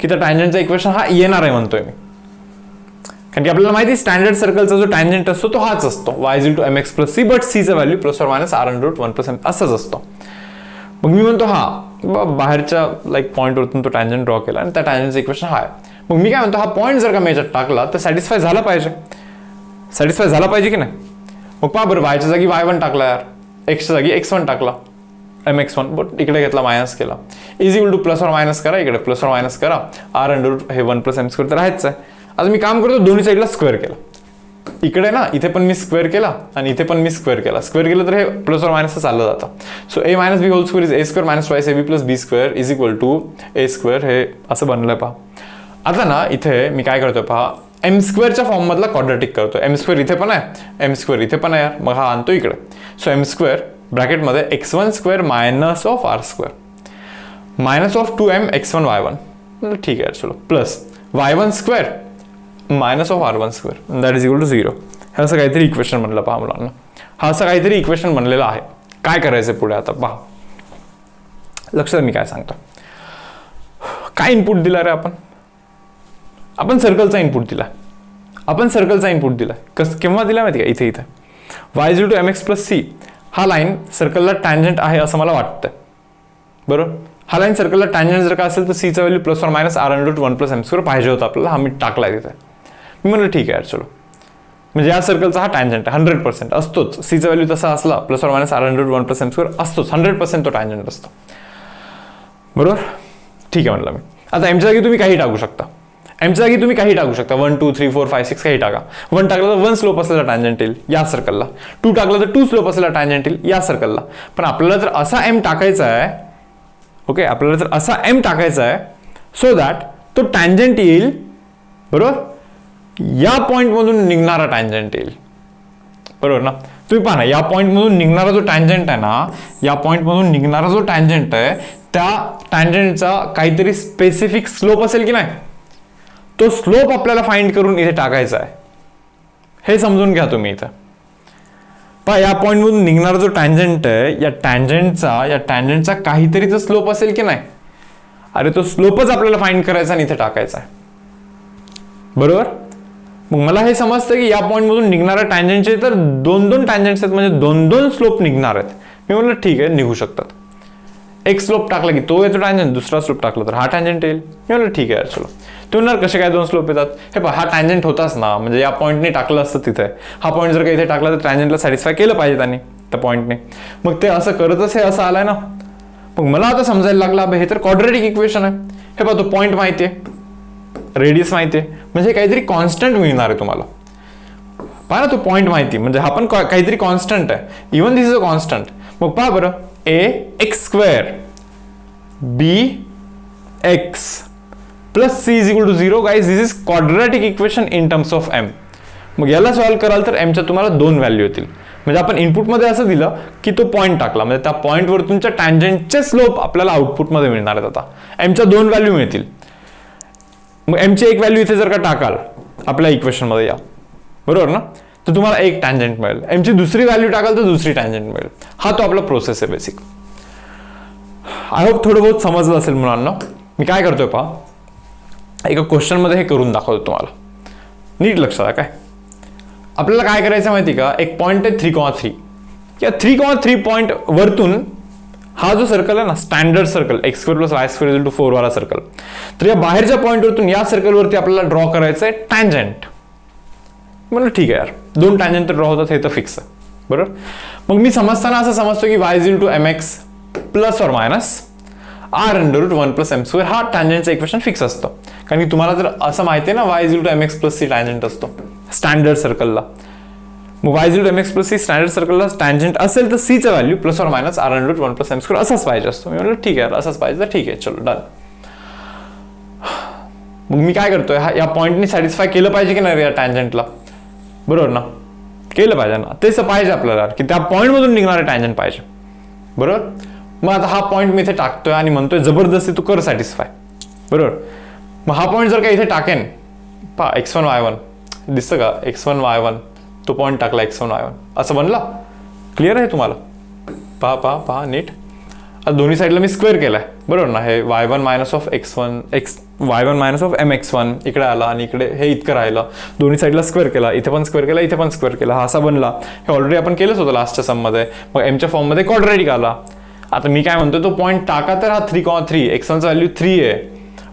की त्या टँजंटचा इक्वेशन हा येणार आहे म्हणतोय मी. कारण की आपल्याला माहिती स्टँडर्ड सर्कलचा जो टँजंट असतो तो हाच असतो, y = mx + c, but c चा व्हॅल्यू ± r √1 + m असंच असतो. मग मी म्हणतो हा बाहेरच्या लाईक पॉईंटवरतून तो टँजंट ड्रॉ केला आणि त्या टँजंटचं इक्वेशन हा आहे. मग मी काय म्हणतो, हा पॉईंट जर का मी याच्यात टाकला तर सॅटिस्फाय झाला पाहिजे की नाही. मग पहा बरं, वायच्या जागी y1 टाकला यार, एक्सच्या जागी x1 टाकला, mx1, बट इकडे घेतला मायनस केला. Is equal two plus or minus करा, इकडे प्लस और मायनस करा, r अंडर हे 1 + m² तर आहेच आहे. आता मी काम करतो, दोन्ही साईडला स्क्वेअर केला. इकडे ना इथे पण मी स्क्वेअर केला आणि इथे पण मी स्क्वेअर केलं तर हे प्लस और मायनस चाललं जातं. So a - b whole square is a² - twice ab + b² is equal to a². हे असं बनलंय पहा. आता ना इथे मी काय करतोय पहा, m² फॉर्म मधला क्वाड्रॅटिक करतोय. m² इथे पण आहे, m² इथे पण आहे यार, मग हा आणतो इकडे. सो m² ब्रॅकेटमध्ये x1² minus of r² minus of 2m x1 y1, मतलब ठीक आहे चलो, plus y1² minus of r1² that is equal to 0. हे असं काहीतरी इक्वेशन बनलं पहा मुलांना. हा असं काहीतरी इक्वेशन बनलेलं आहे. काय करायचं पुढे आता पहा, लक्षात मी काय सांगतो. काय इनपुट दिला रे आपण सर्कलचा इनपुट दिला. केव्हा दिला माहिती का, इथे y is to mx + c. हा लाईन सर्कलला टँजंट आहे असं मला वाटतं, बरोबर. हा लाईन सर्कलला टँजंट जर का असेल तर c चा व्हॅल्यू प्लस और मायनस r अंडर 1 + m² पाहिजे होता आपल्याला. हा मी टाकलाय तिथे. मी म्हणलं ठीक आहे यार चलो, म्हणजे या सर्कलचा हा टँजंट आहे 100% असतोच. c चा व्हॅल्यू तसा असला प्लस और मायनस r अंडर 1 + m² असतोच, 100% तो टँजंट असतो, बरोबर. ठीक आहे म्हणलं मी. आता m च्या जागी तुम्ही काही टाकू शकता, 1 2 3 4 5 6 काही टाका. 1 टाकलं तर 1 स्लोप असलेला टँजंट येईल या सर्कलला, 2 टाकलं तर 2 स्लोप असलेला टँजंट येईल या सर्कलला. पण आपल्याला जर असा m टाकायचा आहे, ओके, आपल्याला जर असा m टाकायचा आहे सो दॅट तो टँजंट येईल, बरोबर, या पॉइंट मधून निघणारा टँजंट येईल, बरोबर ना. तुम्ही पहा ना, या पॉइंट मधून निघणारा जो टँजंट आहे ना, या पॉइंट मधून निघणारा जो टँजंट आहे त्या टँजंटचा काहीतरी स्पेसिफिक स्लोप असेल की नाही, तो स्लोप आपल्याला फाइंड करून इथे टाकायचा आहे. हे समजून घ्या तुम्ही. इथं पहा, या पॉइंट मधून निघणारा जो टँजंट आहे, या टँजंटचा काहीतरी तो स्लोप असेल की नाही. अरे तो स्लोपच आपल्याला फाइंड करायचा आणि इथे टाकायचा आहे, बरोबर. मग मला हे समजतं की या पॉइंट मधून निघणाऱ्या टँजंटचे तर 2 टँजंट्स आहेत, म्हणजे 2 स्लोप निघणार आहेत. मी म्हणलं ठीक आहे, निघू शकतात. एक स्लोप टाकला की तो येतो टँजंट, दुसरा स्लोप टाकला तर हा टँजंट येईल. मी म्हणलं ठीक आहे चलो. तुम्ही कसे काय 2 स्लोप येतात, हे पहा, हा टँजंट होताच ना, म्हणजे या पॉईंटने टाकलं असतं तिथे. हा पॉईंट जर का इथे टाकला तर टँजंटला सॅटिस्फाय केलं पाहिजे त्यांनी, त्या पॉईंटने. मग ते असं करतच हे असं आलंय ना. मग मला आता समजायला लागला, हे तर क्वाड्रॅटिक इक्वेशन आहे. हे पहा, तो पॉईंट माहिती आहे, रेडियस माहिती आहे, म्हणजे काहीतरी कॉन्स्टंट मिळणार आहे तुम्हाला. पहा ना, तो पॉईंट माहिती, म्हणजे हा पण काहीतरी कॉन्स्टंट आहे. Even this is a constant. मग पहा बरं, ax² bx plus c is equal to 0. guys, this is quadratic equation in terms of m. मग याला सॉल्व्ह कराल तर m च्या तुम्हाला 2 व्हॅल्यू येतील. म्हणजे आपण इनपुटमध्ये असं दिलं की तो पॉईंट टाकला, म्हणजे त्या पॉईंटवर तुमच्या टँजंटचे स्लोप आपल्याला आउटपुटमध्ये मिळणार आहेत. आता m च्या 2 व्हॅल्यू मिळतील. मग m ची एक व्हॅल्यू इथे जर का टाकाल आपल्या इक्वेशनमध्ये या, बरोबर ना, तर तुम्हाला एक टँजंट मिळेल. m ची दुसरी व्हॅल्यू टाकाल तर दुसरी टँजंट मिळेल. हा तो आपला प्रोसेस आहे बेसिक. आय होप थोडं बहुत समजलं असेल मुलांना. मी काय करतोय पहा, एका क्वेश्चन मध्ये हे करून दाखवतो तुम्हाला. नीट लक्षात आहे. काय आपल्याला काय करायचं माहिती का, एक पॉईंट आहे 3,3. या 3,3 पॉईंट वरतून हा जो सर्कल आहे ना, स्टँडर्ड सर्कल x² + y² = 4 वाला सर्कल, तर या बाहेरच्या पॉईंटवरतून या सर्कलवरती आपल्याला ड्रॉ करायचं आहे टँजंट. म्हणलं ठीक आहे यार, 2 टँजंट ड्रॉ होतात हे तर फिक्स आहे, बरोबर. मग मी समजताना असं समजतो की y = mx प्लस और minus r under root 1 + m². हा टँजंटचं इक्वेशन फिक्स असतं, कारण की तुम्हाला जर असं माहिती आहे ना, y = mx + c टँजंट असतो स्टँडर्ड सर्कलला. मग y = mx + c स्टँडर्ड सर्कलला टँजंट असेल तर c चा व्हॅल्यू प्लस और minus r under root 1 + m² असाच पाहिजे असतो. मी म्हणलं ठीक आहे, असंच पाहिजे तर ठीक आहे, चलो डन. मग मी काय करतोय, या पॉईंटनी सॅटिस्फाय केलं पाहिजे की नाही या टँजंटला, बरोबर ना, केलं पाहिजे ना. तेच पाहिजे आपल्याला की त्या पॉईंट मधून निघणारे टँजंट पाहिजे, बरोबर. मग आता हा पॉईंट मी इथे टाकतोय आणि म्हणतोय जबरदस्ती तू कर सॅटिस्फाय, बरोबर. मग हा पॉईंट जर का इथे टाकेन, पहा x1 y1 दिसतं का, x1 y1, तो पॉईंट टाकला x1 y1, असं बनला. क्लिअर आहे तुम्हाला. पहा पहा पहा नीट. आता दोन्ही साईडला मी स्क्वेअर केलाय, बरोबर ना. हे y1 minus of x1 y1 minus of mx1 इकडे आला आणि इकडे हे इतकं राहिलं. दोन्ही साईडला स्क्वेअर केला, इथे पण स्क्वेअर केला, इथे पण स्क्वेअर केला, हा असा बनला. हे ऑलरेडी आपण केलंच होतं लास्टच्या सम मध्ये. मग m च्या फॉर्म मध्ये क्वाड्रॅटिक आला. आता मी काय म्हणतो, तो पॉईंट टाका तर हा 3,3, x1चा व्हॅल्यू 3 आहे,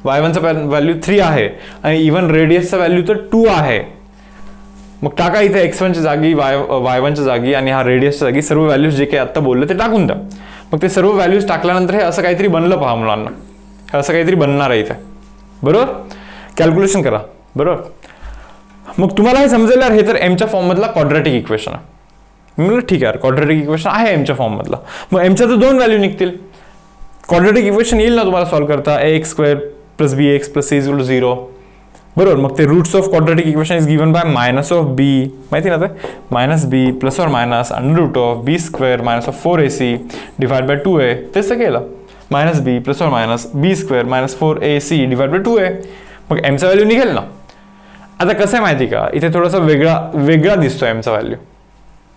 y1चा व्हॅल्यू 3 आहे आणि इव्हन रेडियसचा व्हॅल्यू तर 2 आहे. मग टाका इथे x1च्या जागी, y1च्या जागी आणि हा रेडियसच्या जागी सर्व व्हॅल्यूज जे काही आता बोलले ते टाकून द्या. मग ते सर्व व्हॅल्यूज टाकल्यानंतर हे असं काहीतरी बनलं पहा मुलांना, हे असं काहीतरी बनणार आहे इथे. बरोबर, कॅल्क्युलेशन करा. बरोबर, मग तुम्हाला हे समजेल यार, हे तर एमच्या फॉर्ममधला क्वाड्रॅटिक इक्वेशन आहे. मी म्हटलं ठीक आहे, क्वाड्रॅटिक इक्वेशन आहे एमच्या फॉर्ममधला. मग एमच्या तर 2 व्हॅल्यू निघतील. क्वाड्रॅटिक इक्वेशन येईल ना तुम्हाला सॉल्व्ह करता, ax² + bx + c = 0. बरोबर, मग ते roots of quadratic equation is given by -b, माहिती ना ते, -b ± √b² - 4ac / 2a. तेच तर केलं, -b ± b² - 4ac / 2a. मग एमचा व्हॅल्यू निघेल ना. आता कसं आहे माहिती का, इथे थोडासा वेगळा दिसतो एमचा व्हॅल्यू.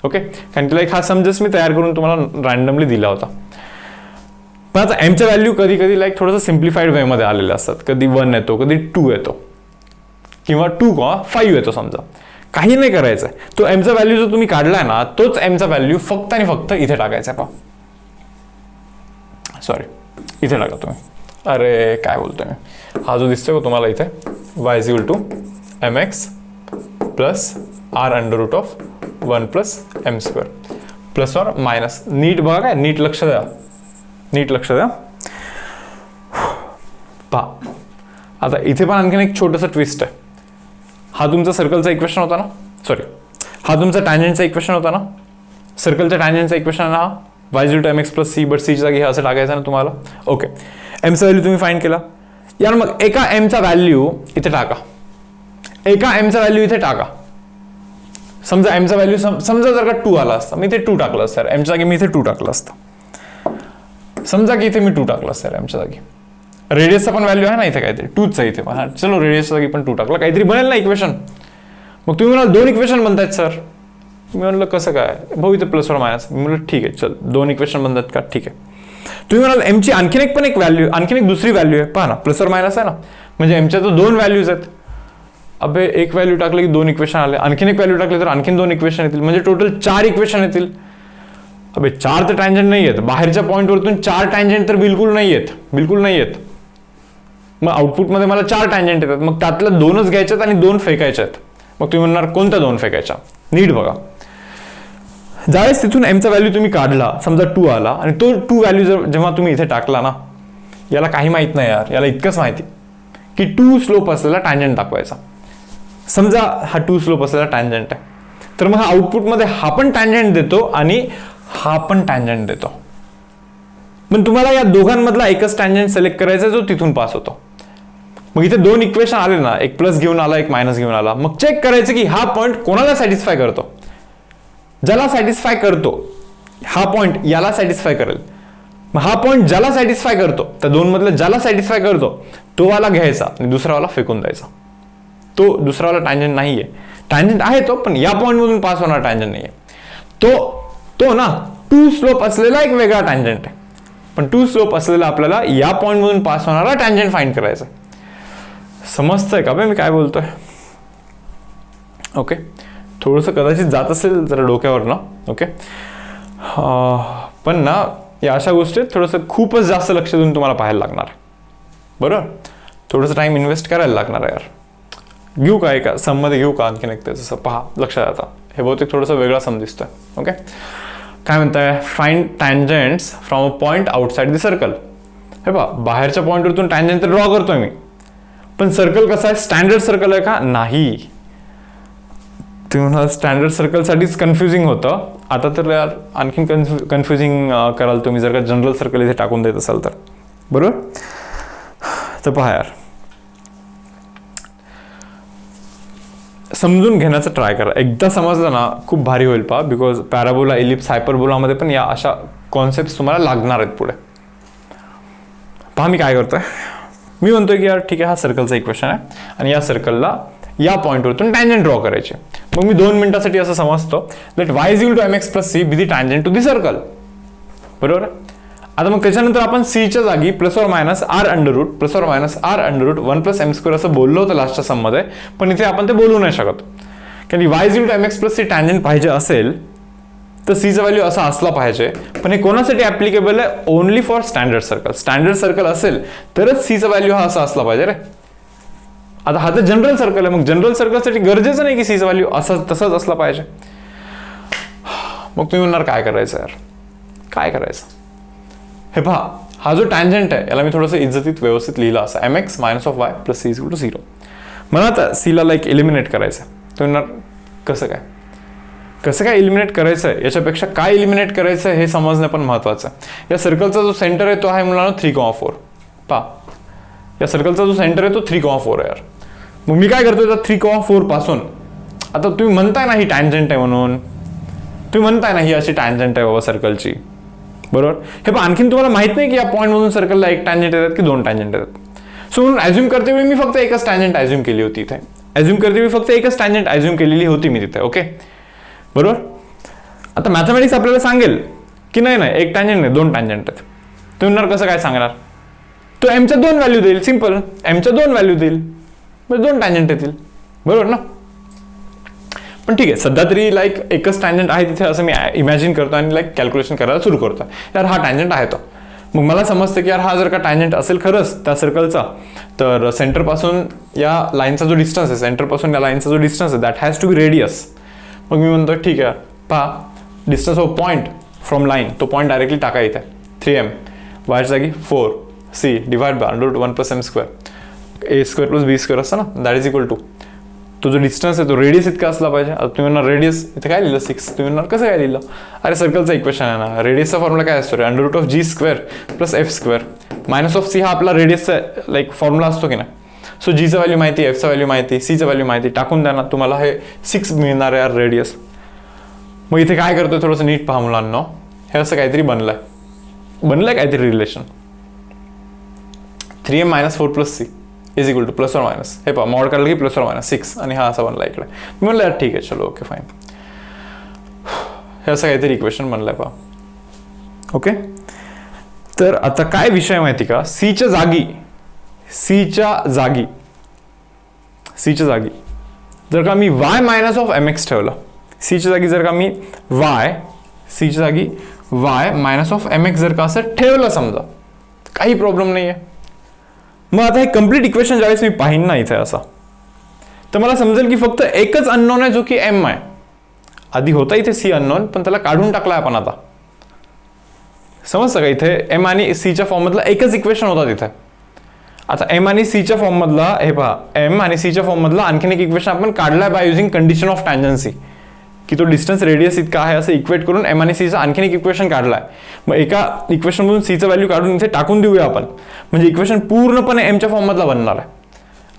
ओके, कारण तिला एक हा समजस मी तयार करून तुम्हाला रॅन्डमली दिला होता. पण आता एमचा व्हॅल्यू कधी कधी थोडंसं सिम्प्लिफाईड वेमध्ये आलेले असतात. कधी 1 येतो, कधी 2 येतो, किंवा 2,5 येतो समजा. काही नाही करायचं आहे, तो एमचा व्हॅल्यू जो तुम्ही काढलाय ना, तोच एमचा व्हॅल्यू फक्त आणि फक्त इथे टाकायचा आहे. सॉरी, इथे टाका तुम्ही. अरे काय बोलतोय मी, हा जो दिसतोय का तुम्हाला इथे, y = mx + r√1 + m², plus or minus. नीट बघा, काय नीट लक्ष द्या, नीट लक्ष द्या. पहा आता इथे पण आणखीन एक छोटंसं ट्विस्ट आहे. हा तुमचा सर्कलचा इक्वेशन होता ना, सॉरी हा तुमचा टँजंटचा इक्वेशन होता ना, सर्कलच्या टँजंटचा इक्वेशन हा y = mx + c, but c च्या जागी हे असं टाकायचं ना तुम्हाला. ओके, एमचा व्हॅल्यू तुम्ही फाइंड केला यार. मग एका एमचा व्हॅल्यू इथे टाका, एका एमचा व्हॅल्यू इथे टाका. समजा एमचा व्हॅल्यू समजा जर का 2 आला असता, मी इथे 2 टाकलं असतं एमच्या जागी, मी इथे 2 टाकलं असतं. समजा की इथे मी 2 टाकलं असतं एमच्या जागी. रेडियसचा पण व्हॅल्यू आहे ना इथे काहीतरी, 2च आहे इथे पण. हा चलो, रेडियसच्या जागी पण 2 टाकलं, काहीतरी बनेल ना इक्वेशन. मग तुम्ही म्हणाल 2 इक्वेशन बनतायत सर. मी म्हणलं कसं काय भाऊ, इथे प्लस और मायनस. मी म्हणलं ठीक आहे, चल 2 इक्वेशन बनतात का, ठीक आहे. तुम्ही म्हणाल एमची आणखीन एक व्हॅल्यू, आणखीन एक दुसरी व्हॅल्यू आहे, पहा ना, प्लस और मायनस आहे ना, म्हणजे एमच्या तर 2 व्हॅल्यूज आहेत. अबे एक व्हॅल्यू टाकलं की 2 इक्वेशन आले, आणखीन एक व्हॅल्यू टाकले तर आणखीन 2 इक्वेशन येतील, म्हणजे टोटल 4 इक्वेशन येतील. अबे 4 तर टँजंट नाही आहेत, बाहेरच्या पॉईंटवरतून 4 टँजंट तर बिलकुल नाही आहेत, बिलकुल नाही आहेत. मग आउटपुटमध्ये मला 4 टँजंट येतात, मग त्यातलं 2च घ्यायच्यात आणि 2 फेकायच्या आहेत. मग तुम्ही म्हणणार कोणत्या 2 फेकायच्या, नीट बघा. ज्यावेळेस तिथून एमचा व्हॅल्यू तुम्ही काढला, समजा 2 आला, आणि तो 2 व्हॅल्यू जेव्हा तुम्ही इथे टाकला ना, याला काही माहित नाही यार, याला इतकंच माहिती की 2 स्लोप असलेला टँजंट दाखवायचा. समजा हा 2 स्लोप असलेला टँजंट आहे, तर मग हा आउटपुटमध्ये हा पण टँजंट देतो आणि हा पण टँजंट देतो. पण तुम्हाला या दोघांमधला एकच टँजंट सिलेक्ट करायचा जो तिथून पास होतो. मग इथे 2 इक्वेशन आले ना, एक प्लस घेऊन आला, एक मायनस घेऊन आला. मग चेक करायचं की हा पॉईंट कोणाला सॅटिस्फाय करतो. ज्याला सॅटिस्फाय करतो हा पॉईंट याला सॅटिस्फाय करेल. मग हा पॉईंट ज्याला सॅटिस्फाय करतो, त्या 2 मधलं ज्याला सॅटिस्फाय करतो तो वाला घ्यायचा आणि दुसरावाला फेकून द्यायचा. तो दुसरावाला टँजंट नाहीये, टँजंट आहे तो, पण या पॉईंट मधून पास होणार टँजंट नाहीये. तो ना 2 स्लोप असलेला एक वेगळा टँजंट आहे, पण 2 स्लोप असलेला आपल्याला या पॉईंट मधून पास होणारा टँजंट फाइंड करायचा. समजतंय का बे मी काय बोलतोय. ओके, थोडंसं कदाचित जात असेल जरा डोक्यावर ना. ओके, पण ना या अशा गोष्टीत थोडंसं खूपच जास्त लक्ष देऊन तुम्हाला पाहायला लागणार. बरोबर, थोडंसं टाइम इन्व्हेस्ट करायला लागणार आहे यार. घेऊ का एका सममध्ये घेऊ का आणखीन एक, जसं पहा लक्षात आता हे बहुतेक थोडंसं वेगळा सम दिसतोय. ओके, काय म्हणताय, find tangents from a point outside the circle. हे पहा, बाहेरच्या पॉईंटवरतून टँजंट तर ड्रॉ करतोय मी, पण सर्कल कसं आहे, स्टँडर्ड सर्कल आहे का, नाही. तुम्ही म्हणाल स्टँडर्ड सर्कलसाठीच कन्फ्युजिंग होतं. आता तर यार आणखीन कन्फ्युजिंग कराल तुम्ही जर का जनरल सर्कल इथे टाकून देत असाल तर. बरोबर, तर पहा यार, समजून घेण्याचा ट्राय करा. एकदा समजलं ना खूप भारी होईल पहा, बिकॉज पॅराबोला, इलिप्स, हायपरबोलामध्ये पण या अशा कॉन्सेप्ट तुम्हाला लागणार आहेत पुढे. पहा मी काय करतोय, मी म्हणतोय की यार ठीक आहे, हा सर्कलचा इक्वेशन आहे आणि या सर्कलला या पॉईंटवरतून टँजंट ड्रॉ करायचे. मग मी 2 मिनिटासाठी असं समजतो, let y = mx + c be the tangent to the circle. बरोबर. आता मग त्याच्यानंतर आपण c च्या जागी plus or minus r√1 + m² असं बोललो होतं लास्टच्या सम मध्ये, पण इथे आपण ते बोलू नाही शकत. कारण y = mx + c टँजंट पाहिजे असेल तर सीचं व्हॅल्यू असा असला पाहिजे. पण हे कोणासाठी ऍप्लिकेबल आहे? Only for standard circle. Standard circle असेल तरच सीचा व्हॅल्यू हा असा असला पाहिजे रे. आता हा तर जनरल सर्कल आहे, मग जनरल सर्कलसाठी गरजेचं नाही की सीचा व्हॅल्यू असा तसाच असला पाहिजे. मग तुम्ही म्हणणार काय करायचं यार, काय करायचं? हे पहा, हा जो टँजंट आहे याला मी थोडंसं इज्जतीत व्यवस्थित लिहिला असा mx minus of y plus c equal to 0. मला आता सीला लाईक एलिमिनेट करायचं. तुम्ही म्हणणार कसं काय, कसं काय एलिमिनेट करायचं आहे? याच्यापेक्षा काय एलिमिनेट करायचं आहे हे समजणं पण महत्त्वाचं आहे. या सर्कलचा जो सेंटर आहे तो आहे मुलांना 3,4. पहा, या सर्कलचा जो सेंटर आहे तो 3,4 आहे यार. मग मी काय करतोय त्या 3,4 पासून, आता तुम्ही म्हणताय ना ही टँजंट आहे म्हणून, तुम्ही म्हणताय ना ही अशी टँजंट आहे बाबा सर्कलची, बरोबर? हे पण आणखीन तुम्हाला माहित नाही की या पॉईंटमधून सर्कलला एक टँजंट येतात की दोन टँजंट येतात. सो म्हणून ॲझ्युम करते वेळी मी फक्त एकच टँजंट ॲझ्युम केली होती इथे. ॲझ्युम करते वेळी फक्त एकच टँजंट ॲझ्युम केलेली होती मी तिथे. ओके, बरोबर? आता मॅथमॅटिक्स आपल्याला सांगेल की नाही नाही एक टँजंट नाही दोन टँजंट आहेत. तुम्ही म्हणणार कसं काय सांगणार? तो एमच्या 2 व्हॅल्यू देईल. सिम्पल, एमच्या 2 व्हॅल्यू देईल म्हणजे 2 टँजंट येतील, बरोबर ना? पण ठीक आहे, सध्या तरी लाईक एकच टँजंट आहे तिथे असं मी इमॅजिन करतो आणि लाईक कॅल्क्युलेशन करायला सुरू करतो. यार हा टँजंट आहे तो. मग मला समजतं की यार हा जर का टँजंट असेल खरंच त्या सर्कलचा, तर सेंटरपासून या लाईनचा जो डिस्टन्स आहे, सेंटरपासून या लाईनचा जो डिस्टन्स आहे that has to be radius. मग मी म्हणतो ठीक आहे, पहा distance of point from line, तो पॉईंट डायरेक्टली टाका इथे 3m, वायच्या जागी 4c divide by √1 + m², a² + b² असतं ना, दॅट इज इक्वल टू तो जो डिस्टन्स आहे तो रेडियस इतका असला पाहिजे. आता तुम्ही म्हणणार रेडियस इथे काय लिहिलं 6, तुम्ही म्हणणार कसं काय लिहिलं? अरे सर्कलचं इक्वेशन आहे ना, रेडियसचा फॉर्म्युला काय असतो रे? √g² + f². Minus of C हा आपला रेडियसचा लाईक फॉर्म्युला असतो की नाही. सो जीचं व्हॅल्यू माहिती, एफचं व्हॅल्यू माहिती, सीचं व्हॅल्यू माहिती, टाकून द्या ना, तुम्हाला हे 6 मिळणार आहे यार रेडियस. मग इथे काय करतोय थोडंसं नीट पहा मुलांना, हे असं काहीतरी बनलंय काहीतरी relation. 3m - 4 + c is equal two plus or minus. हे पहा मॉड काढलं की प्लस और मायनस 6 आणि हा असा बनला इकडे. मी म्हणलं यार ठीक आहे चलो ओके फाईन, हे असं काहीतरी इक्वेशन बनलंय पहा. ओके, तर आता काय विषय माहिती का, सीच्या जागी जर का मी y मायनस ऑफ mx ठेवलं, सीच्या जागी जर का मी सीच्या जागी y मायनस ऑफ mx जर का असं ठेवलं समजा, काही प्रॉब्लेम नाही आहे. मग आता हे कम्प्लीट इक्वेशन ज्यावेळेस मी पाहिन ना इथे असं, तर मला समजेल की फक्त एकच अननोन आहे जो की m आहे. आधी होता इथे c अननोन, पण त्याला काढून टाकला आपण आता. समजतं का? इथे m आणि c च्या फॉर्म मधला एकच इक्वेशन होता तिथे. आता m आणि c च्या फॉर्म मधला, हे पहा m आणि c च्या फॉर्म मधला आणखीन एक इक्वेशन आपण काढलाय बाय युझिंग कंडिशन ऑफ टँजन्सी, की तो डिस्टन्स रेडियस इतका आहे असं इक्वेट करून m आणि c चा आणखीन एक इक्वेशन काढलाय. मग एका इक्वेशन मधून c चं व्हॅल्यू काढून इथे टाकून देऊया आपण, म्हणजे इक्वेशन पूर्णपणे m च्या फॉर्म मधला बनणार आहे.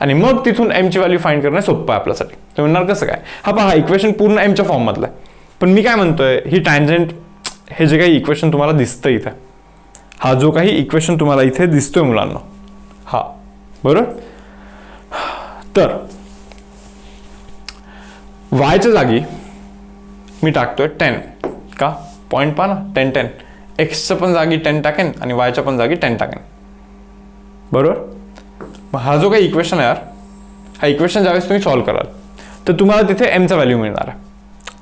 आणि मग तिथून m ची व्हॅल्यू फाइंड करणं सोपं आहे आपल्यासाठी. तुम्ही म्हणणार कसं काय? हा पहा, इक्वेशन पूर्ण m च्या फॉर्म मधलं आहे. पण मी काय म्हणतोय, ही टँजंट, हे जे काही इक्वेशन तुम्हाला दिसतं इथे, हा जो काही इक्वेशन तुम्हाला इथे दिसतोय मुलांना, हा बरोबर, तर y च्या जागी मी टाकतोय 10. का? पॉईंट पहा ना, 10 10. एक्सच्या पण जागी 10 टाकेन आणि वायच्या पण जागी 10 टाकेन, बरोबर. मग हा जो काही इक्वेशन आहे यार, हा इक्वेशन ज्यावेळेस तुम्ही सॉल्व्ह कराल तर तुम्हाला तिथे m चा व्हॅल्यू मिळणार आहे.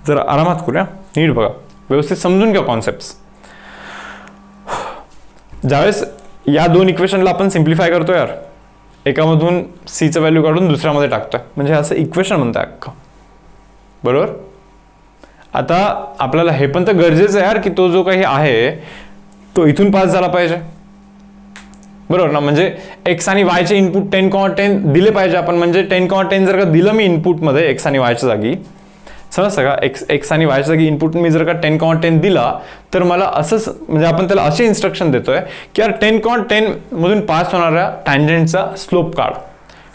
जरा आरामात करूया, नीट बघा, व्यवस्थित समजून घ्या कॉन्सेप्ट. ज्यावेळेस या दोन इक्वेशनला आपण सिम्प्लिफाय करतो यार, एकामधून c चं व्हॅल्यू काढून दुसऱ्यामध्ये टाकतोय, म्हणजे असं इक्वेशन म्हणतोय अख्खं, बरोबर. आता आपल्याला हे पण तर गरजेचं आहे यार की तो जो काही आहे तो इथून पास झाला पाहिजे, बरोबर ना. म्हणजे x आणि y चे इनपुट 10,10 दिले पाहिजे आपण. म्हणजे 10,10 जर का दिलं मी इनपुटमध्ये x आणि y च्या जागी, समजतं का, x आणि y च्या जागी इनपुट मी जर का 10,10 दिला, तर मला असंच, म्हणजे आपण त्याला असे इन्स्ट्रक्शन देतोय की यार 10,10 मधून पास होणाऱ्या टँजंटचा स्लोप काढ,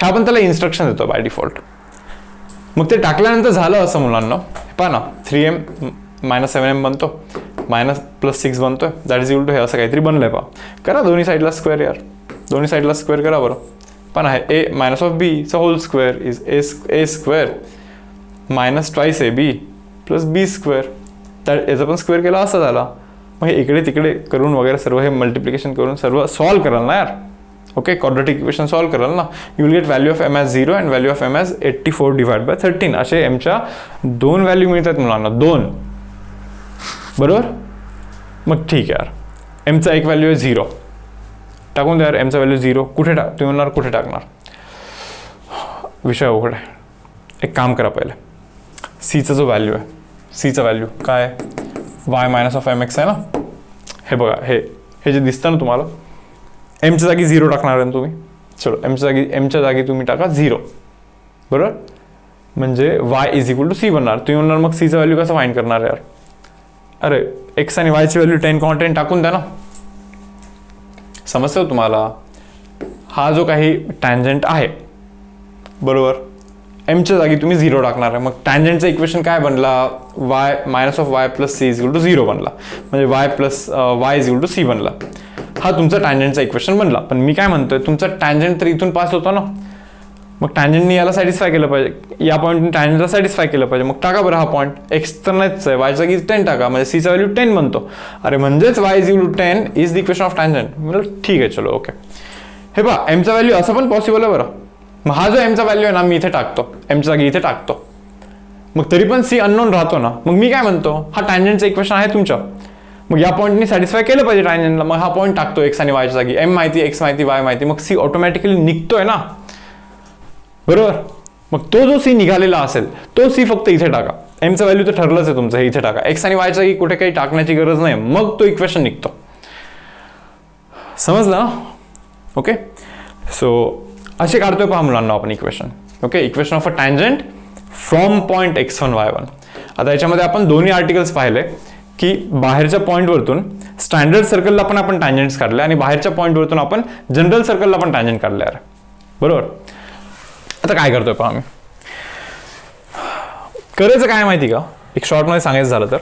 हे आपण त्याला इन्स्ट्रक्शन देतो बाय डिफॉल्ट. मग ते टाकल्यानंतर झालं असं मुलांना, पहा ना, 3m - 7m बनतो, -+6 बनतोय, दॅट इज इक्वल टू हे असं काहीतरी बनलंय. पहा, करा दोन्ही साईडला स्क्वेअर यार, दोन्ही साईडला स्क्वेअर करा बरं. पण आहे a मायनस ऑफ b चा whole square is a² -2 ab + b². याचा पण स्क्वेअर केला असं झाला. मग हे इकडे तिकडे करून वगैरे सर्व हे मल्टिप्लिकेशन करून सर्व सॉल्व्ह कराल ना यार. ओके, क्वाड्रेटिक इक्वेशन सॉल्व्ह कराल ना, you will gate value of m as 0 and value of m as 84 / 13. असे m च्या 2 व्हॅल्यू मिळतात मुलांना, 2. बरोबर. मग ठीक आहे यार, एमचा एक व्हॅल्यू आहे 0, टाकून द्या यार. एमचा व्हॅल्यू 0 कुठे तुम्ही म्हणणार कुठे टाकणार, विषय अवघड आहे. एक काम करा, पहिले सीचा जो व्हॅल्यू आहे, सीचा व्हॅल्यू काय आहे, y minus of m x आहे ना. हे बघा, हे जे दिसतं ना तुम्हाला, एमच्या जागी 0 टाकणार आहे तुम्ही. चलो, एमच्या जागी तुम्ही टाका 0, बरोबर. म्हणजे y is equal to c बनणार. तुम्ही म्हणणार मग सीचा व्हॅल्यू कसं फाइंड करणार यार. अरे एक्स आणि वायची व्हॅल्यू 10, टाकून द्या ना. समजतं तुम्हाला. हा जो काही टँजंट आहे, बरोबर, एमच्या जागी तुम्ही 0 टाकणार आहे. मग टँजंटचं इक्वेशन काय बनला, y minus of y plus c is equal to 0 बनला. म्हणजे y plus y is equal to c बनला. हा तुमचा टँजंटचा इक्वेशन बनला. पण मी काय म्हणतोय, तुमचा टँजंट तर इथून पास होतो ना. मग टँजंटनी याला सॅटिस्फाय केलं पाहिजे, या पॉईंटने टँजंटला सॅटिस्फाय केलं पाहिजे. मग टाका बरं हा पॉईंट. एक्स तर नाहीच आहे, वायच्या जागी 10 टाका, म्हणजे सीचा व्हॅल्यू 10 बनतो. अरे म्हणजेच y is equal to 10 is the equation of tangent. म्हणजे ठीक आहे, चलो ओके. हे पहा, एमचा व्हॅल्यू असं पण पॉसिबल आहे बरं. मग हा जो एमचा व्हॅल्यू आहे ना, मी इथे टाकतो, एमच्या जागी इथे टाकतो. मग तरी पण सी अननोन राहतो ना. मग मी काय म्हणतो, हा टँजंटचं इक्वेशन आहे तुमचं. मग या पॉईंटनी सॅटिस्फाय केलं पाहिजे टँजंटला. मग हा पॉईंट टाकतो एक्स आणि वायच्या जागी. एम माहिती, एक्स माहिती, वाय माहिती. मग सी ऑटोमॅटिकली निघतोय ना, बरोबर. मग तो जो सी निघालेला असेल तो सी फक्त इथे टाका. एमचं व्हॅल्यू तर ठरलंच आहे तुमचं, हे इथे टाका. एक्स आणि वायच्या जागी कुठे काही टाकण्याची गरज नाही. मग तो इक्वेशन निघतो. समजलं ना. ओके. सो असे काढतोय पहा मुलांना आपण equation. Okay, equation of a tangent from point x1 y1. आता याच्यामध्ये आपण दोन्ही आर्टिकल्स पाहिले की बाहेरच्या पॉईंटवरतून स्टँडर्ड सर्कलला पण आपण टँजंट्स काढले आणि बाहेरच्या पॉईंटवरतून आपण जनरल सर्कलला पण टँजंट काढले आहे, बरोबर. आता काय करतोय पहा, आम्ही करायचं काय माहिती का, एक शॉर्टमध्ये सांगायचं झालं तर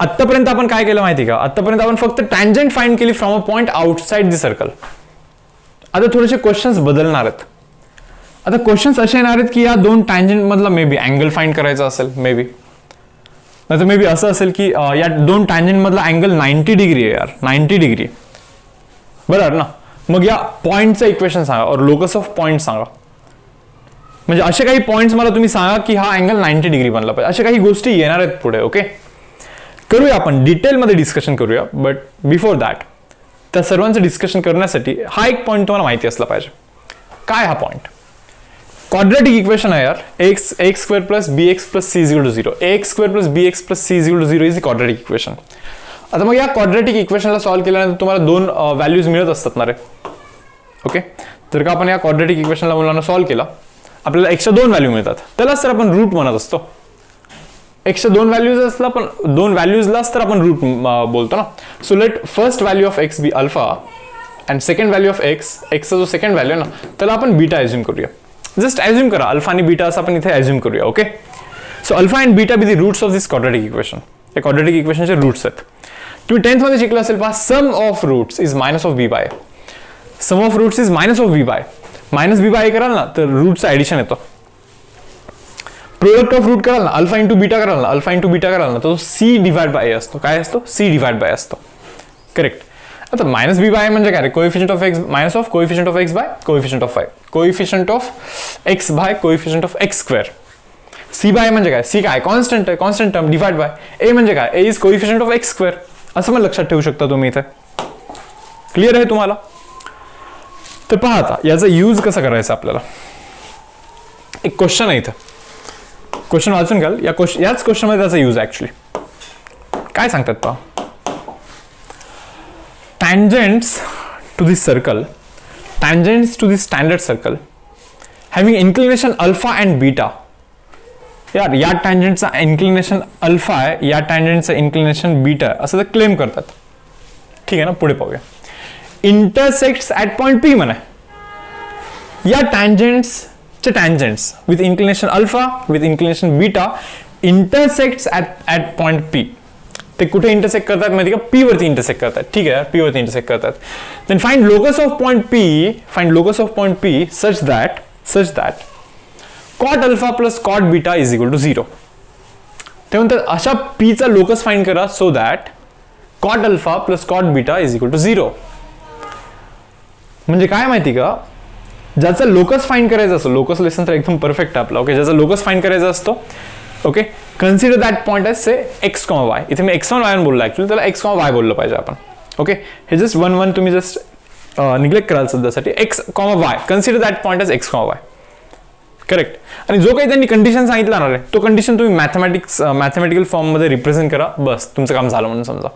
आत्तापर्यंत आपण काय केलं माहिती का, आत्तापर्यंत आपण फक्त टँजंट फाइंड केली from a point outside the circle. आता थोडेसे क्वेश्चन्स बदलणार आहेत. आता क्वेश्चन्स असे येणार आहेत की या दोन टँजंट मधला मे बी अँगल फाइंड करायचा असेल, मे बी नाहीतर मे बी असं असेल की या दोन टँजंट मधला अँगल 90 डिग्री आहे यार, 90 डिग्री, बरोबर ना. मग या पॉईंटचं इक्वेशन सांगा और लोकस ऑफ पॉईंट सांगा. म्हणजे असे काही पॉईंट्स मला तुम्ही सांगा की हा अँगल 90 डिग्री बनला पाहिजे. अशा काही गोष्टी येणार आहेत पुढे. ओके, करूया आपण डिटेलमध्ये डिस्कशन करूया. बट बिफोर दॅट, त्या सर्वांचं डिस्कशन करण्यासाठी हा एक पॉईंट तुम्हाला माहिती असला पाहिजे. काय हा पॉईंट? क्वाड्रेटिक इक्वेशन आहे यार. X square plus b x plus c is equal to 0. X square plus b x plus c is equal to 0 is the quadratic equation. आता मग या क्वाड्रेटिक इक्वेशनला सॉल्व्ह केल्यानंतर तुम्हाला दोन व्हॅल्यूज मिळत असतात ना रे. ओके, तर का आपण या क्वाड्रेटिक इक्वेशनला मुलांना सॉल्व्ह केला, आपल्याला एक्सच्या दोन व्हॅल्यू मिळतात. त्यालाच तर आपण रूट म्हणत असतो. एक्सच्या दोन व्हॅल्यूज असला पण दोन व्हॅल्यूजलाच तर आपण रूट बोलतो ना. So let first value of x be alpha and second value of एक्सचा जो सेकंड व्हॅल्यू आहे ना त्याला आपण बीटा ॲज्युम करूया. जस्ट ॲज्युम करा, अल्फा आणि बीटा असं आपण इथे ॲज्युम करूया. Okay, so alpha and beta be the roots of this quadratic equation. या क्वाड्रेटिक इक्वेशनचे रूट्स आहेत. तुम्ही 10th मध्ये शिकला असेल पहा, sum of roots is minus of b by. Some of roots is minus of b by. Minus b by कराल ना तर रूटचं ॲडिशन येतं. प्रोडक्ट ऑफ रूट कराल ना, अल्फा इंटू बीटा कराल ना, अल्फा इंटू बीटा कराल ना, तो सी डिवाइड बाय ए असतो. काय असतो? सी डिवाइड बाय असतो. करेक्ट. आता मायनस बी बाय म्हणजे काय? Coefficient of x minus of coefficient of x bye coefficient of Y. Coefficient of x bye coefficient of x square. C bye म्हणजे काय? C काय? कॉन्स्टंट आहे, constant term divide by. ए म्हणजे काय? ए is coefficient of x square. असं पण लक्षात ठेवू शकता तुम्ही इथे. क्लिअर आहे तुम्हाला? तर पहा आता याचा यूज कसा करायचा आपल्याला. एक क्वेश्चन आहे इथं, क्वेश्चन वाचून घ्याल. याच क्वेश्चनमध्ये त्याचा यूज ऍक्च्युली काय सांगतात पहा. Tangents to this circle, tangents to this standard circle having inclination alpha and beta. यार या टँजंटचा इन्क्लिनेशन अल्फा आहे, या टँजंटचा इन्क्लिनेशन बीटा आहे असं ते क्लेम करतात. ठीक आहे ना, पुढे पाहूया. इंटरसेक्ट्स ॲट पॉइंट पी म्हणा. या टँजंट्सचे tangents with inclination alpha with inclination beta intersects at point P. ते कुठे इंटरसेक्ट करतात माहिती का? पी वरती इंटरसेक्ट करतात. ठीक आहे, पी वरती इंटरसेक्ट करतात. Then find locus of point p, find locus of point p such that cot alpha plus cot beta is equal to 0. ते म्हणतात अशा पीचा लोकस फाइंड करा so that cot alpha plus cot beta is equal to 0. म्हणजे काय माहिती का, ज्याचा लोकस फाइंड करायचा असतो, लोकस लेसन तर एकदम परफेक्ट आहे आपला. ओके, ज्याचा लोकस फाइंड करायचा असतो okay, consider that point as say x comma y. इथे मी x1 y1 बोललो ऍक्च्युली, त्याला x कॉमा वाय बोललं पाहिजे आपण. ओके, हे जस्ट 1 1 तुम्ही जस्ट निग्लेक्ट कराल सध्यासाठी. X comma y, consider that point as x comma y. Correct. आणि जो काही त्यांनी कंडिशन सांगितलं आहे तो कंडिशन तुम्ही मॅथमॅटिकल फॉर्ममध्ये रिप्रेझेंट करा, बस तुमचं काम झालं म्हणून समजा.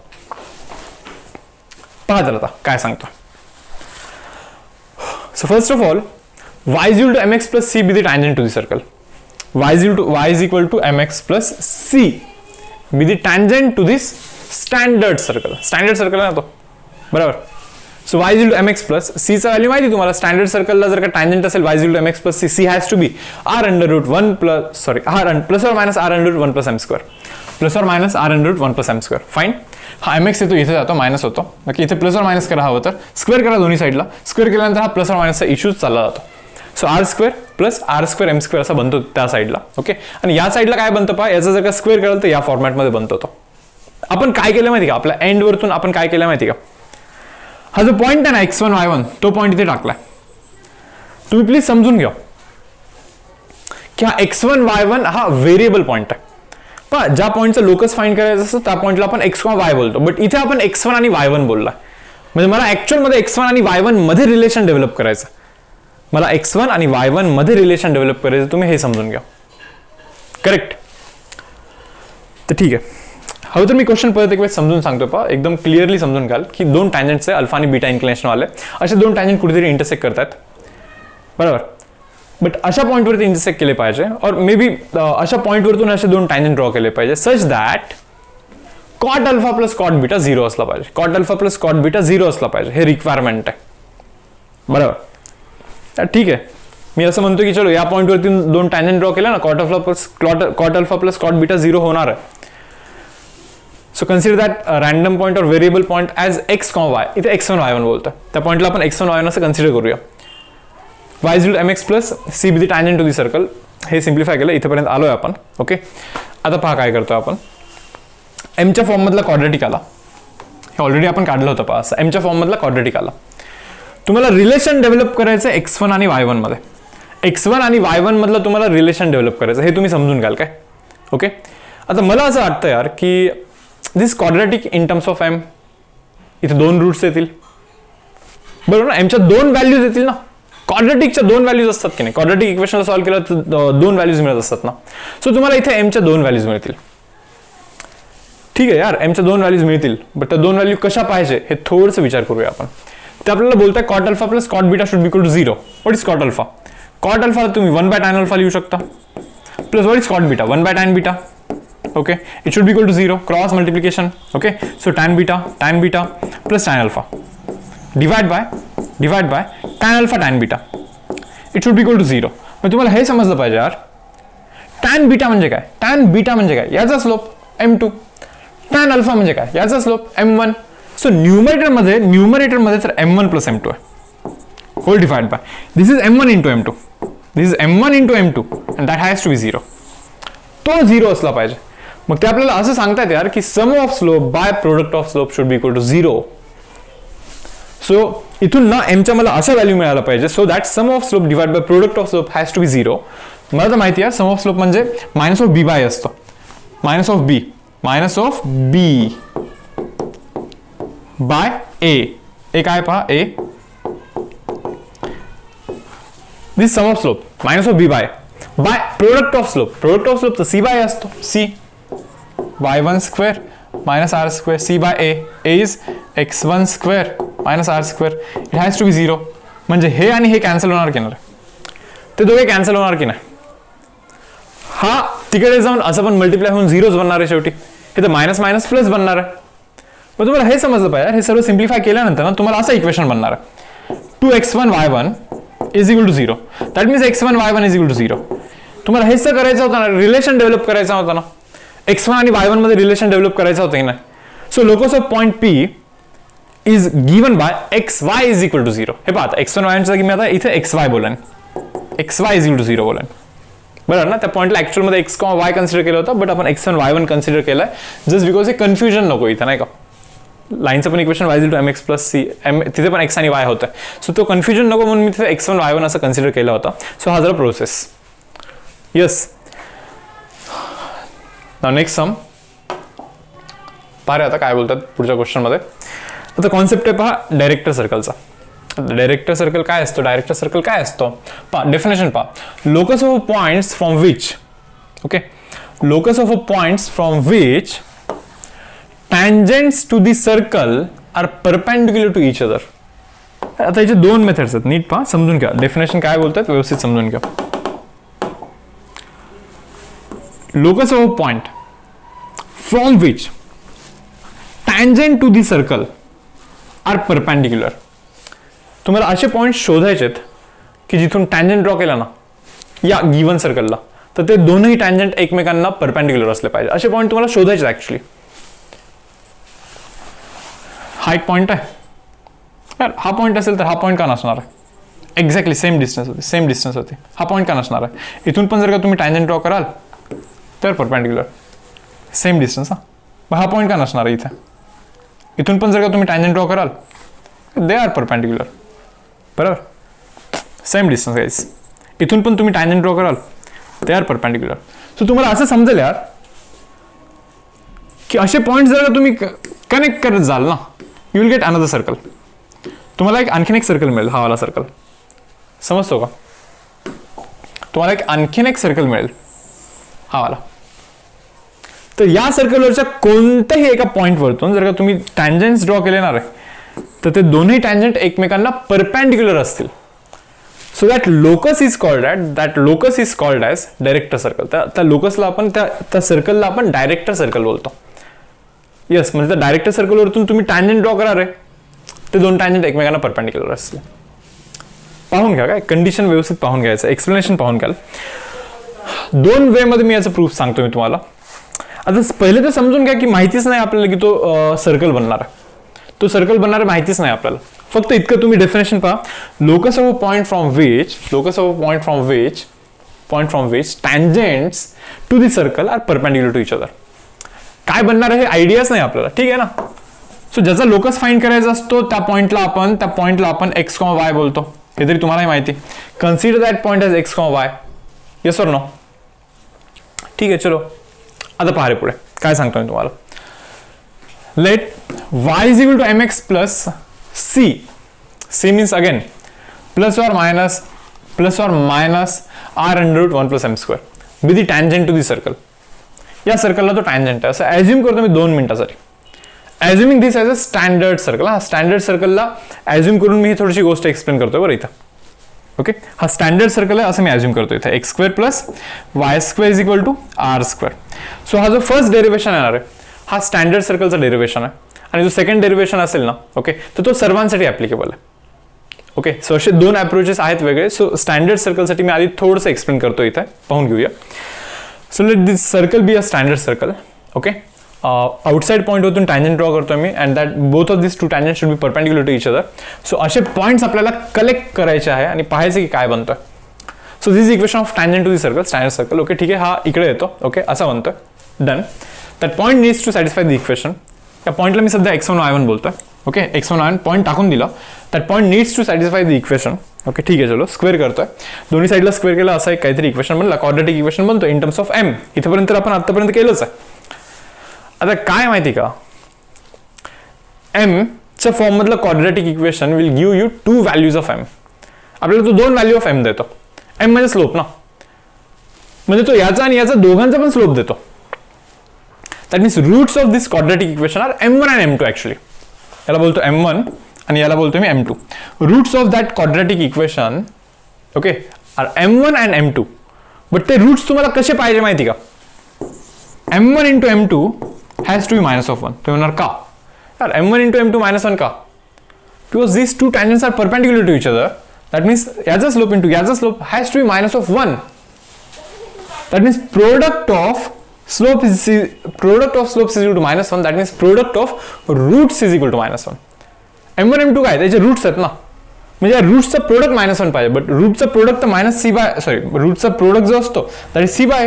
पहा तर आता काय सांगतो. So first of all, y is equal to mx plus c be the tangent to the circle. y is equal to mx plus c be the tangent to this standard circle. Standard circle आहे ना तो, बरोबर. So y is equal to mx plus c चा value माहिती तुम्हाला. Standard सर्कलला जर का tangent असेल y is equal to mx plus c, c has to be r under root 1 plus or minus r under root 1 plus m square, plus or minus r under root 1 plus m square. Fine. हा mx येतो, इथे जातो, minus होतो. बाकी इथे plus or minus करा हवं तर स्क्वेअर करा दोन्ही साईडला. स्क्वेअर केल्यानंतर हा प्लस और मायनसचा इश्यूज चालला जातो. So r square plus R square m square असा बनतो त्या साईडला. ओके, आणि या साईडला काय बनतं पहा, याचा जर का स्क्वेअर कराल तर या फॉर्मॅटमध्ये बनतो तो. आपण काय केलं माहिती का, आपल्या एंड वरतून आपण काय केलं माहिती का, हा जो पॉईंट आहे ना x1 y1 तो पॉईंट इथे टाकलाय. तुम्ही प्लीज समजून घ्या की हा x1 y1 हा व्हेरिएबल पॉईंट आहे. पहा, ज्या पॉईंटचं लोकस फाइंड करायचं असतं त्या पॉईंटला आपण x y बोलतो, बट इथे आपण x1 आणि y1 बोलला. म्हणजे मला ऍक्च्युअल मध्ये x1 आणि y1 मध्ये रिलेशन डेव्हलप करायचं. मला x1 आणि y1 मध्ये रिलेशन डेव्हलप करायचं, तुम्ही हे समजून घ्या. करेक्ट. तर ठीक आहे, हवं तर मी क्वेश्चन परत एक वेळ समजून सांगतो पहा, एकदम क्लिअरली समजून घ्याल की दोन टँजंट्स आहे, अल्फा आणि बीटा इन्क्लिनेशन वाले. असे दोन टँजंट कुठेतरी इंटरसेक्ट करतात, बरोबर. बट अशा पॉईंटवरती इंटरसेक्ट केले पाहिजे, और मे बी अशा पॉईंटवरतून असे दोन टँजंट ड्रॉ केले पाहिजे such that cot alpha plus cot beta 0 असला पाहिजे. Cot alpha plus cot beta 0 असला पाहिजे, हे रिक्वायरमेंट आहे, बरोबर. ठीक आहे, मी असं म्हणतो की चलो या पॉईंटवरती दोन टँजंट ड्रॉ केला ना, cot alpha plus cot beta 0 होणार आहे. So consider that random point or variable point as x comma y. इथे x1 y1 बोलतोय, त्या पॉईंटला आपण x1 y1 असं कन्सिडर करूया. y is equal to mx plus c be the tangent to the circle. हे सिम्प्लिफाय केलं, इथेपर्यंत आलोय आपण. ओके, आता पहा काय करतोय आपण. एमच्या फॉर्म मधला क्वाड्रेटिक आला, हे ऑलरेडी आपण काढलं होतं पहा. एमच्या फॉर्म मधला क्वाड्रेटिक आला. तुम्हाला रिलेशन डेव्हलप करायचं x1 आणि y1 मध्ये. x1 आणि y1 मधलं तुम्हाला रिलेशन डेव्हलप करायचं, हे तुम्ही समजून घ्याल काय. ओके, आता मला असं वाटतं यार की this quadratic in terms of m, इथे दोन रूट्स येतील, बरोबर ना. एमच्या दोन व्हॅल्यूज येतील ना. क्वाड्रेटिकच्या दोन व्हॅल्यूज असतात की नाही, क्वाड्रेटिक इक्वेशनला सॉल्व्ह केलं तर दोन व्हॅल्यूज मिळत असतात ना. सो तुम्हाला इथे एमच्या दोन व्हॅल्यूज मिळतील. ठीक आहे यार, एमच्या दोन व्हॅल्यूज मिळतील, बट त्या दोन व्हॅल्यू कशा पाहिजे हे थोडंसं विचार करूया आपण. ते आपल्याला बोलताय cot alpha plus cot beta should be equal to 0. What is cot alpha? Cot alpha तुम्ही 1 बाय टॅन अल्फा लिहू शकता, plus what is cot beta? 1 by tan beta. Okay, it should be equal to 0, cross multiplication. Okay, so tan beta plus tan alpha divide by tan alpha tan beta, it should be equal to 0. मग तुम्हाला हे समजलं पाहिजे यार, tan beta म्हणजे काय, tan beta म्हणजे काय, याचा स्लोप m2. टॅन अल्फा म्हणजे काय, याचा स्लोप m1. सो न्यूमरेटर मध्ये तर m1 प्लस m2 आहे, whole divide by this is m1 into m2, this is m1 into m2 and that has to be 0. तो 0 असला पाहिजे. मग ते आपल्याला असं सांगतात यार की sum of slope by product of slope should be equal to 0. So इथून ना एमच्या मला अशा व्हॅल्यू मिळायला पाहिजे, so that sum of slope divide by product of slope has to be 0. मला तर माहिती आहे सम ऑफ स्लोप म्हणजे मायनस ऑफ बी बाय असतो, minus of b by a काय पहा, a this sum of slope minus of b by product of slope तर c by असतो, c y1 square minus R square c by a is x1 square minus R square, it has to be 0. म्हणजे हे आणि हे cancel होणार की नाही, ते दोघे कॅन्सल होणार की नाही. हा तिकडे जाऊन असं पण मल्टिप्लाय होऊन 0च बनणार आहे शेवटी, हे तर मायनस मायनस प्लस बनणार आहे. मग तुम्हाला हे समजलं पाहिजे, हे सर्व सिम्प्लिफाय केल्यानंतर ना तुम्हाला असं इक्वेशन बनणार आहे 2x1 y1 is equal to 0. That means x1 y1 is equal to 0. तुम्हाला हेच तर करायचं होतं ना, रिलेशन डेव्हलप करायचा होता ना, x1 आणि y1 मध्ये रिलेशन डेव्हलप करायचं होतं ना. So locus of point P is given by xy is equal to 0. हे पहा, x1 y1 च्या जागी मी आता इथे xy बोलन, xy इज इक्वल टू 0 बोलन, बरोबर ना. त्या पॉईंटला ऍक्च्युअल मध्ये x, y कन्सिडर केलं होतं, बट आपण x1 y1 कन्सिडर केलंय जस्ट बिकॉज हे कन्फ्युजन नको इथं, नाही का. लाईनचं पण equation y is equal to mx plus c, तिथे पण x आणि y होतं, सो तो कन्फ्युजन नको म्हणून मी तिथे x1 y1 असं कन्सिडर केलं होतं. सो हा जरा process. Yes, now next sum पहा, आता काय बोलतात पुढच्या क्वेश्चनमध्ये. आता कॉन्सेप्ट आहे पहा डायरेक्टर सर्कलचा. डायरेक्टर सर्कल काय असतो? डायरेक्टर सर्कल काय असतो पहा, डेफिनेशन पहा. Locus of points from which, okay, locus of points from which tangents to the circle are perpendicular to each other. आता याचे दोन मेथड्स आहेत, नीट पहा, समजून घ्या. डेफिनेशन काय बोलतात व्यवस्थित समजून घ्या. Locus of point from which tangent to the circle are perpendicular. तुम्हाला असे पॉइंट शोधायचे आहेत की जिथून टँजंट ड्रॉ केला ना या गिवन सर्कलला, तर ते दोनही टँजंट एकमेकांना परपेंडिक्युलर असले पाहिजे. असे पॉइंट तुम्हाला शोधायचे ऍक्च्युली. हा एक पॉइंट आहे यार, हा पॉइंट असेल तर हा पॉइंट का नसणार आहे? एक्झॅक्टली सेम डिस्टन्स होती. हा पॉइंट का नसणार आहे? इथून पण जर का तुम्ही टँजंट ड्रॉ कराल तर परपेंडिक्युलर, सेम डिस्टन्स. हा पॉइंट का नसणार आहे इथे? इथून पण जर का तुम्ही टँजंट ड्रॉ कराल दे आर परपेंडिक्युलर, बरोबर, सेम डिस्टन्स गाईज. इथून पण तुम्ही टँजंट ड्रॉ कराल दे आर परपेंडिक्युलर. सो तुम्हाला असं समजेल यार की असे पॉइंट जर का तुम्ही कनेक्ट करत जाल ना, you will get another circle. तुम्हाला एक आणखीन एक सर्कल मिळेल, हा वाला सर्कल, समजतो का? तुम्हाला एक आणखीन एक सर्कल मिळेल, हा वाला. तर या सर्कलवरच्या कोणत्याही एका पॉइंटवरतून जर का तुम्ही टँजंट्स ड्रॉ केले ना रे, तर ते दोन्ही टँजंट एकमेकांना परपेंडिक्युलर असतील. So that locus is called as director circle. त्या लोकसला आपण त्या सर्कलला आपण डायरेक्टर सर्कल बोलतो. येस, म्हणजे त्या डायरेक्टर सर्कलवरतून तुम्ही टँजंट ड्रॉ करा रे, ते दोन टँजंट एकमेकांना परपेंडिक्युलर असतील. पाहून घ्या, काय कंडिशन व्यवस्थित पाहून घ्यायचं, एक्सप्लेनेशन पाहून घ्याल. दोन वे मध्ये मी याचं प्रूफ सांगतो मी तुम्हाला. आता पहिले तर समजून घ्या की माहितीच नाही आपल्याला की तो सर्कल बनणार आहे. तो सर्कल बनणार माहितीच नाही आपल्याला. फक्त इतकं तुम्ही डेफिनेशन पहा. Locus of point from which tangents to the circle are perpendicular to each other. काय बनणार आहे हे आयडियाच नाही आपल्याला, ठीक आहे ना. सो ज्याचा लोकस फाइंड करायचा असतो त्या पॉइंटला आपण एक्स कॉमा वाय बोलतो. हे तरी तुम्हालाही माहिती. Consider that point as x comma y. Yes और नो? ठीक आहे, चलो आता पहा रे पुढे काय सांगतो मी तुम्हाला. Let y is equal to mx plus c. c means again plus or minus r under root 1 plus m square be the tangent to the circle. या सर्कलला तो टँजंट आहे असं ॲज्युम करतो मी 2 मिनिटासाठी. ॲज्युमिंग दिस ॲज अ स्टँडर्ड सर्कल. हा standard सर्कलला assume करून मी ही थोडीशी गोष्ट एक्सप्लेन करतोय बरं इथं. ओके, हा स्टँडर्ड सर्कल आहे असं मी ॲज्युम करतो इथं. X square plus Y square is equal to r square. So हा जो फर्स्ट डेरिवेशन येणार आहे हा स्टँडर्ड सर्कलचा डेरिवेशन आहे. आणि जो सेकंड डेरिवेशन असेल ना, ओके, तर तो सर्वांसाठी ॲप्लिकेबल आहे. ओके, सो असे दोन अप्रोचेस आहेत वेगळे. सो स्टँडर्ड सर्कलसाठी मी आधी थोडंसं एक्सप्लेन करतो इथे, पाहून घेऊया. So let this circle be a standard circle. Okay, outside point होतून टँजंट ड्रॉ करतो मी and that both of this two tangent should be perpendicular to each other. So असे पॉइंट्स आपल्याला कलेक्ट करायचे आहे आणि पाहायचे की काय बनतोय. So this equation of tangent to the circle, standard circle. Okay, ठीक आहे, हा इकडे येतो. ओके, असा बनतोय. Done. That point needs to satisfy the equation. त्या पॉइंटला मी सध्या x1 y1 बोलतोय. ओके, x1 y1 पॉइंट टाकून दिला. That point needs to satisfy the equation. Okay, ठीक आहे, चलो स्क्वेअर करतोय. दोन्ही साईडला स्क्वेअर केला असा एक काहीतरी इक्वेशन बनला, क्वाड्रॅटिक इक्वेशन बनतो इन टर्म्स ऑफ m. इथपर्यंत आपण आतापर्यंत केलंच आहे. आता काय माहिती का, m च्या फॉर्म मधलं quadratic equation will give you 2 values of m. आपल्याला तो 2 व्हॅल्यू ऑफ m देतो. m म्हणजे स्लोप ना, म्हणजे तो याचा आणि याचा दोघांचा पण स्लोप देतो. That means roots of this quadratic equation are m1 and m2 actually. याला बोलतो m1 आणि याला बोलतो मी m2. Roots of that quadratic equation, okay, are m1 and m2. But ते roots तुम्हाला कसे पाहिजे माहिती का? m1 into m2 has to be minus of 1. तुम्ही म्हणणार का? यार m1 into m2 minus 1 का? Because these two tangents are perpendicular to each other. That means याचा slope into याचा slope has to be minus of 1. That means product of slopes is equal to minus 1. That means product of roots is equal to minus 1. m1 m2 काय त्याचे roots आहेत ना, म्हणजे रूट्सचा product minus 1 पाहिजे. But रूटचा product तर minus C by रूटचा product जो असतो that is C by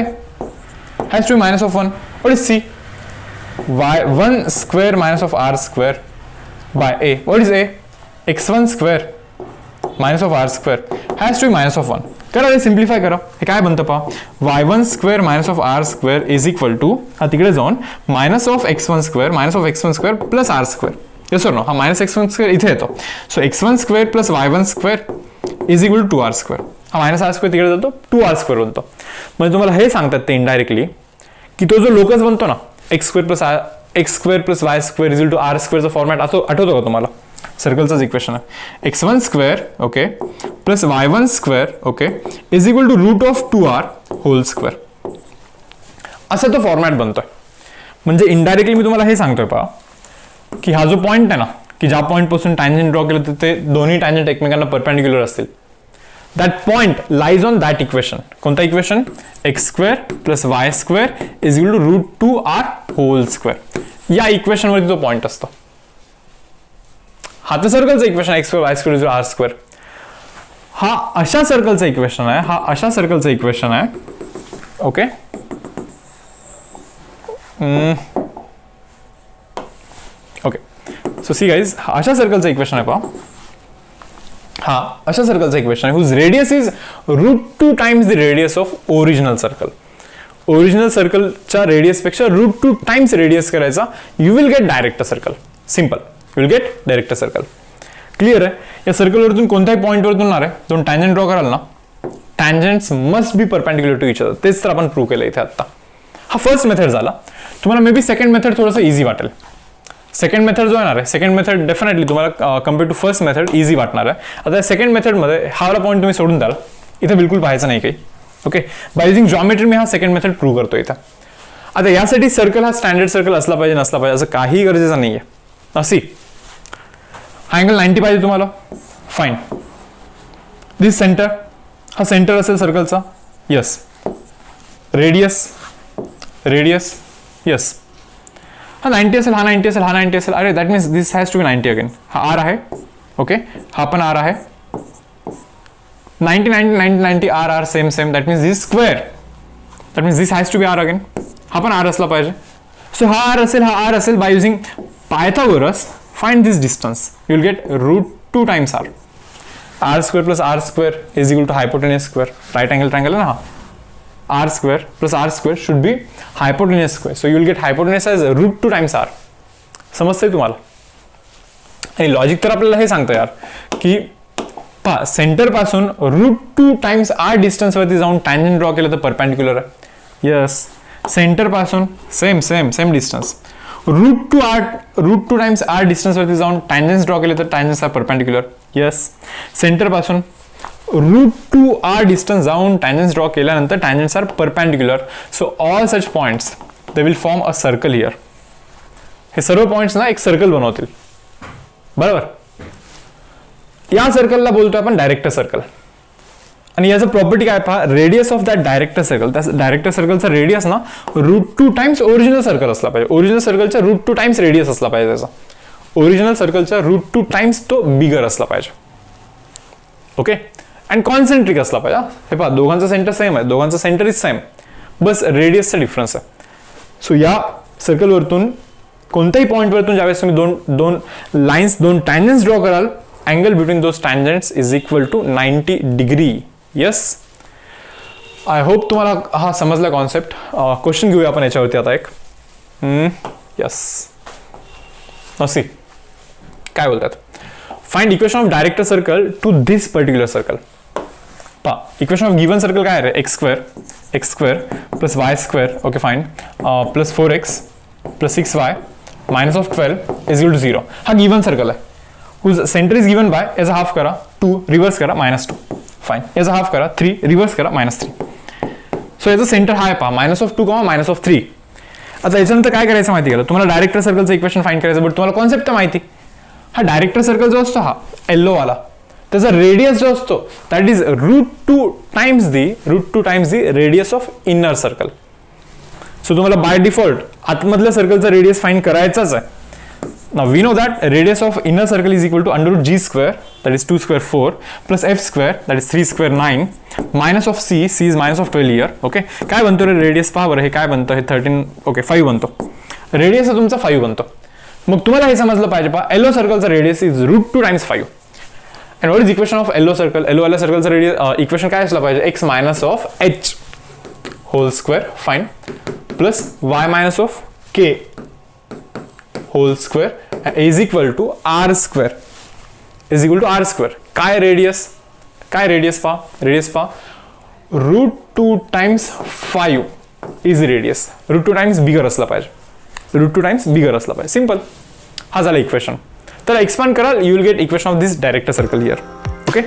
has to be minus of 1. What is C? y1 square minus of r square by a. What is a? x1 square minus of r square has to be minus of 1. करा रे, simplify करा. हे काय बनतं पहा, y1 square minus of R square is equal to हा तिकडे जाऊन minus of x1 square plus R square. Yes और नो, हा मायनस x1 स्क्वेअर इथे येतो. So x1 square plus y1 square is equal to 2r square. हा minus R square तिकडे जातो, 2r स्क्वेअर बनतो. म्हणजे तुम्हाला हे सांगतात ते इनडायरेक्टली की तो जो लोकस बनतो ना x square plus y square is equal to r स्क्वेअरचा फॉर्मॅट आठवतो का तुम्हाला? सर्कलचंच इक्वेशन आहे. x1 square okay plus y1 square okay is equal to root of 2r whole square. असं तो फॉर्मॅट बनतोय. म्हणजे इनडायरेक्टली मी तुम्हाला हे सांगतोय पहा की हा जो पॉईंट आहे ना, की ज्या पॉईंट पासून टँजंट ड्रॉ केलं तर ते दोन्ही टँजंट एकमेकांना परपेंडिक्युलर असतील. That point lies on that equation. कोणता equation? X square plus Y square is equal to root 2r whole square. या इक्वेशनवरती तो पॉईंट असतो. हा तर सर्कलचं equation x square y square is r square. हा अशा सर्कलचं इक्वेशन आहे, हा अशा सर्कलचं इक्वेशन आहे. Okay, okay. So see guys, हा अशा सर्कलचं इक्वेशन आहे पहा. हा अशा सर्कलचं इक्वेशन आहे whose radius is root 2 times the radius of original circle. Original सर्कलच्या रेडियस पेक्षा रूट 2 टाइम्स रेडियस करायचा, you will get direct circle. Simple, you will get direct circle. Clear आहे? या सर्कलवरतून कोणत्याही पॉईंटवरतून येणार आहे, दोन टँजंट ड्रॉ कराल ना, tangents must be perpendicular to each other. तेच तर आपण प्रूव्ह केलं इथे आता. हा फर्स्ट मेथड झाला. तुम्हाला मे बी सेकंड मेथड थोडंसं इझी वाटेल. सेकंड मेथड जो येणार आहे, सेकंड मेथड डेफिनेटली तुम्हाला compare to first method easy वाटणार आहे. आता सेकंड मेथडमध्ये हा वाला पॉईंट तुम्ही सोडून द्याल, इथे बिलकुल पाहायचं नाही काही. ओके, बाय युझिंग जॉमेट्री मी हा सेकंड मेथड प्रूव्ह करतो इथं. आता यासाठी सर्कल हा स्टँडर्ड सर्कल असला पाहिजे नसला पाहिजे असं काही गरजेचं नाही आहे. अशी हा अँगल 90 पाहिजे तुम्हाला, फाईन. दिस सेंटर, हा सेंटर असेल सर्कलचा, यस. Radius yes. हा 90 असेल, हा 90 असेल, हा 90 असेल. अरे that means this has to be 90 again. हा आर आहे. ओके, हा पण आर आहे. 90 90 90 90 R R same same. That means this square, that means this has to be R again. हा पण आर असला पाहिजे. सो हा आर असेल, हा आर असेल. By using Pythagoras find this distance, you will get root 2 times R. R square plus R square is equal to hypotenuse square. Right angle triangle आहे ना हा. r square plus r square should be hypotenuse square. So you will get hypotenuse as root 2 times r. समजतंय तुम्हाला? आणि logic तर आपल्याला हे सांगतं यार की पहा, सेंटर पासून रूट 2 टाइम्स r डिस्टन्स वरती जाऊन टँजंट ड्रॉ केलं तर परपेंडिक्युलर आहे. यस, सेंटर पासून same distance root 2 times r distance वरती जाऊन टँजंट्स ड्रॉ केले तर tangents are perpendicular. Yes, centre पासून रूट 2r डिस्टन्स जाऊन टँजंट्स ड्रॉ केल्यानंतर tangents are perpendicular. So all such points they will form a circle here. हे सर्व points ना एक सर्कल बनवतील. बरोबर? या सर्कलला बोलतोय आपण डायरेक्ट सर्कल. आणि याचं प्रॉपर्टी काय पहा, radius of that direct circle. त्या डायरेक्ट सर्कलचा रेडियस ना रूट 2 टाइम्स ओरिजिनल सर्कल असला पाहिजे. ओरिजिनल सर्कलचा रूट 2 टाइम्स रेडियस असला पाहिजे त्याचा. ओरिजिनल सर्कलचा रूट 2 टाइम्स तो बिगर असला पाहिजे. ओके, अँड कॉन्सेंट्रिक असला पाहिजे. हे पहा, दोघांचा सेंटर सेम आहे, दोघांचा सेंटर इज सेम, बस रेडियसचा डिफरन्स आहे. सो या सर्कलवरतून कोणत्याही पॉईंटवरतून ज्यावेळेस तुम्ही दोन लाईन्स, दोन टँजंट्स ड्रॉ कराल, angle between those tangents is equal to 90 degree. Yes, I hope तुम्हाला हा समजला कॉन्सेप्ट. क्वेश्चन घेऊया आपण याच्यावरती आता एक. यस, असी काय बोलतात, find equation of direct circle to this particular circle. पहा, इक्वेशन ऑफ गिवन सर्कल काय आहे? X square plus Y square, okay fine, plus 4x plus 6y minus of 12 is equal to 0. हा गिवन सर्कल आहे. Whose centre is given by, याचा half करा 2, reverse करा -2, fine. याचा half करा 3, reverse करा -3. सो याचा सेंटर हा आहे पहा, -2, -3. आता याच्यानंतर काय करायचं माहिती आहे, तुम्हाला डायरेक्ट सर्कलचं इक्वेशन फाइंड करायचं, बट तुम्हाला कॉन्सेप्ट तर माहिती. हा डायरेक्ट सर्कल जो असतो, हा येल्लो वाला, त्याचा रेडियस जो असतो that is root 2 times the radius of inner circle. So तुम्हाला बाय डिफॉल्ट आतमधल्या सर्कलचा रेडियस फाइंड करायचाच आहे. Now we know that radius of inner circle is equal to √g square, that is 2 square 4, plus f square, that is 3 square 9, minus of c is minus of 12 here. Okay, काय बनतो रे radius? पहा बरं, हे काय बनतं, हे 13, okay 5 बनतो. Radius हा तुमचा 5 बनतो. मग तुम्हाला हे समजलं पाहिजे, पहा येलो सर्कलचा radius is √2 times 5. And what is equation of yellow circle? Yellow सर्कलचं रेडियस इक्वेशन काय असलं पाहिजे? X minus of h whole square, fine, plus y minus of k whole square is equal to r square, is equal to r square. काय radius? काय radius पहा, radius पहा, √2 times 5 is radius. √2 times bigger असला पाहिजे, √2 times bigger असला पाहिजे. Simple. हा झाला इक्वेशन. तर एक्सपांड कराल, you will get equation of this director circle here. Okay.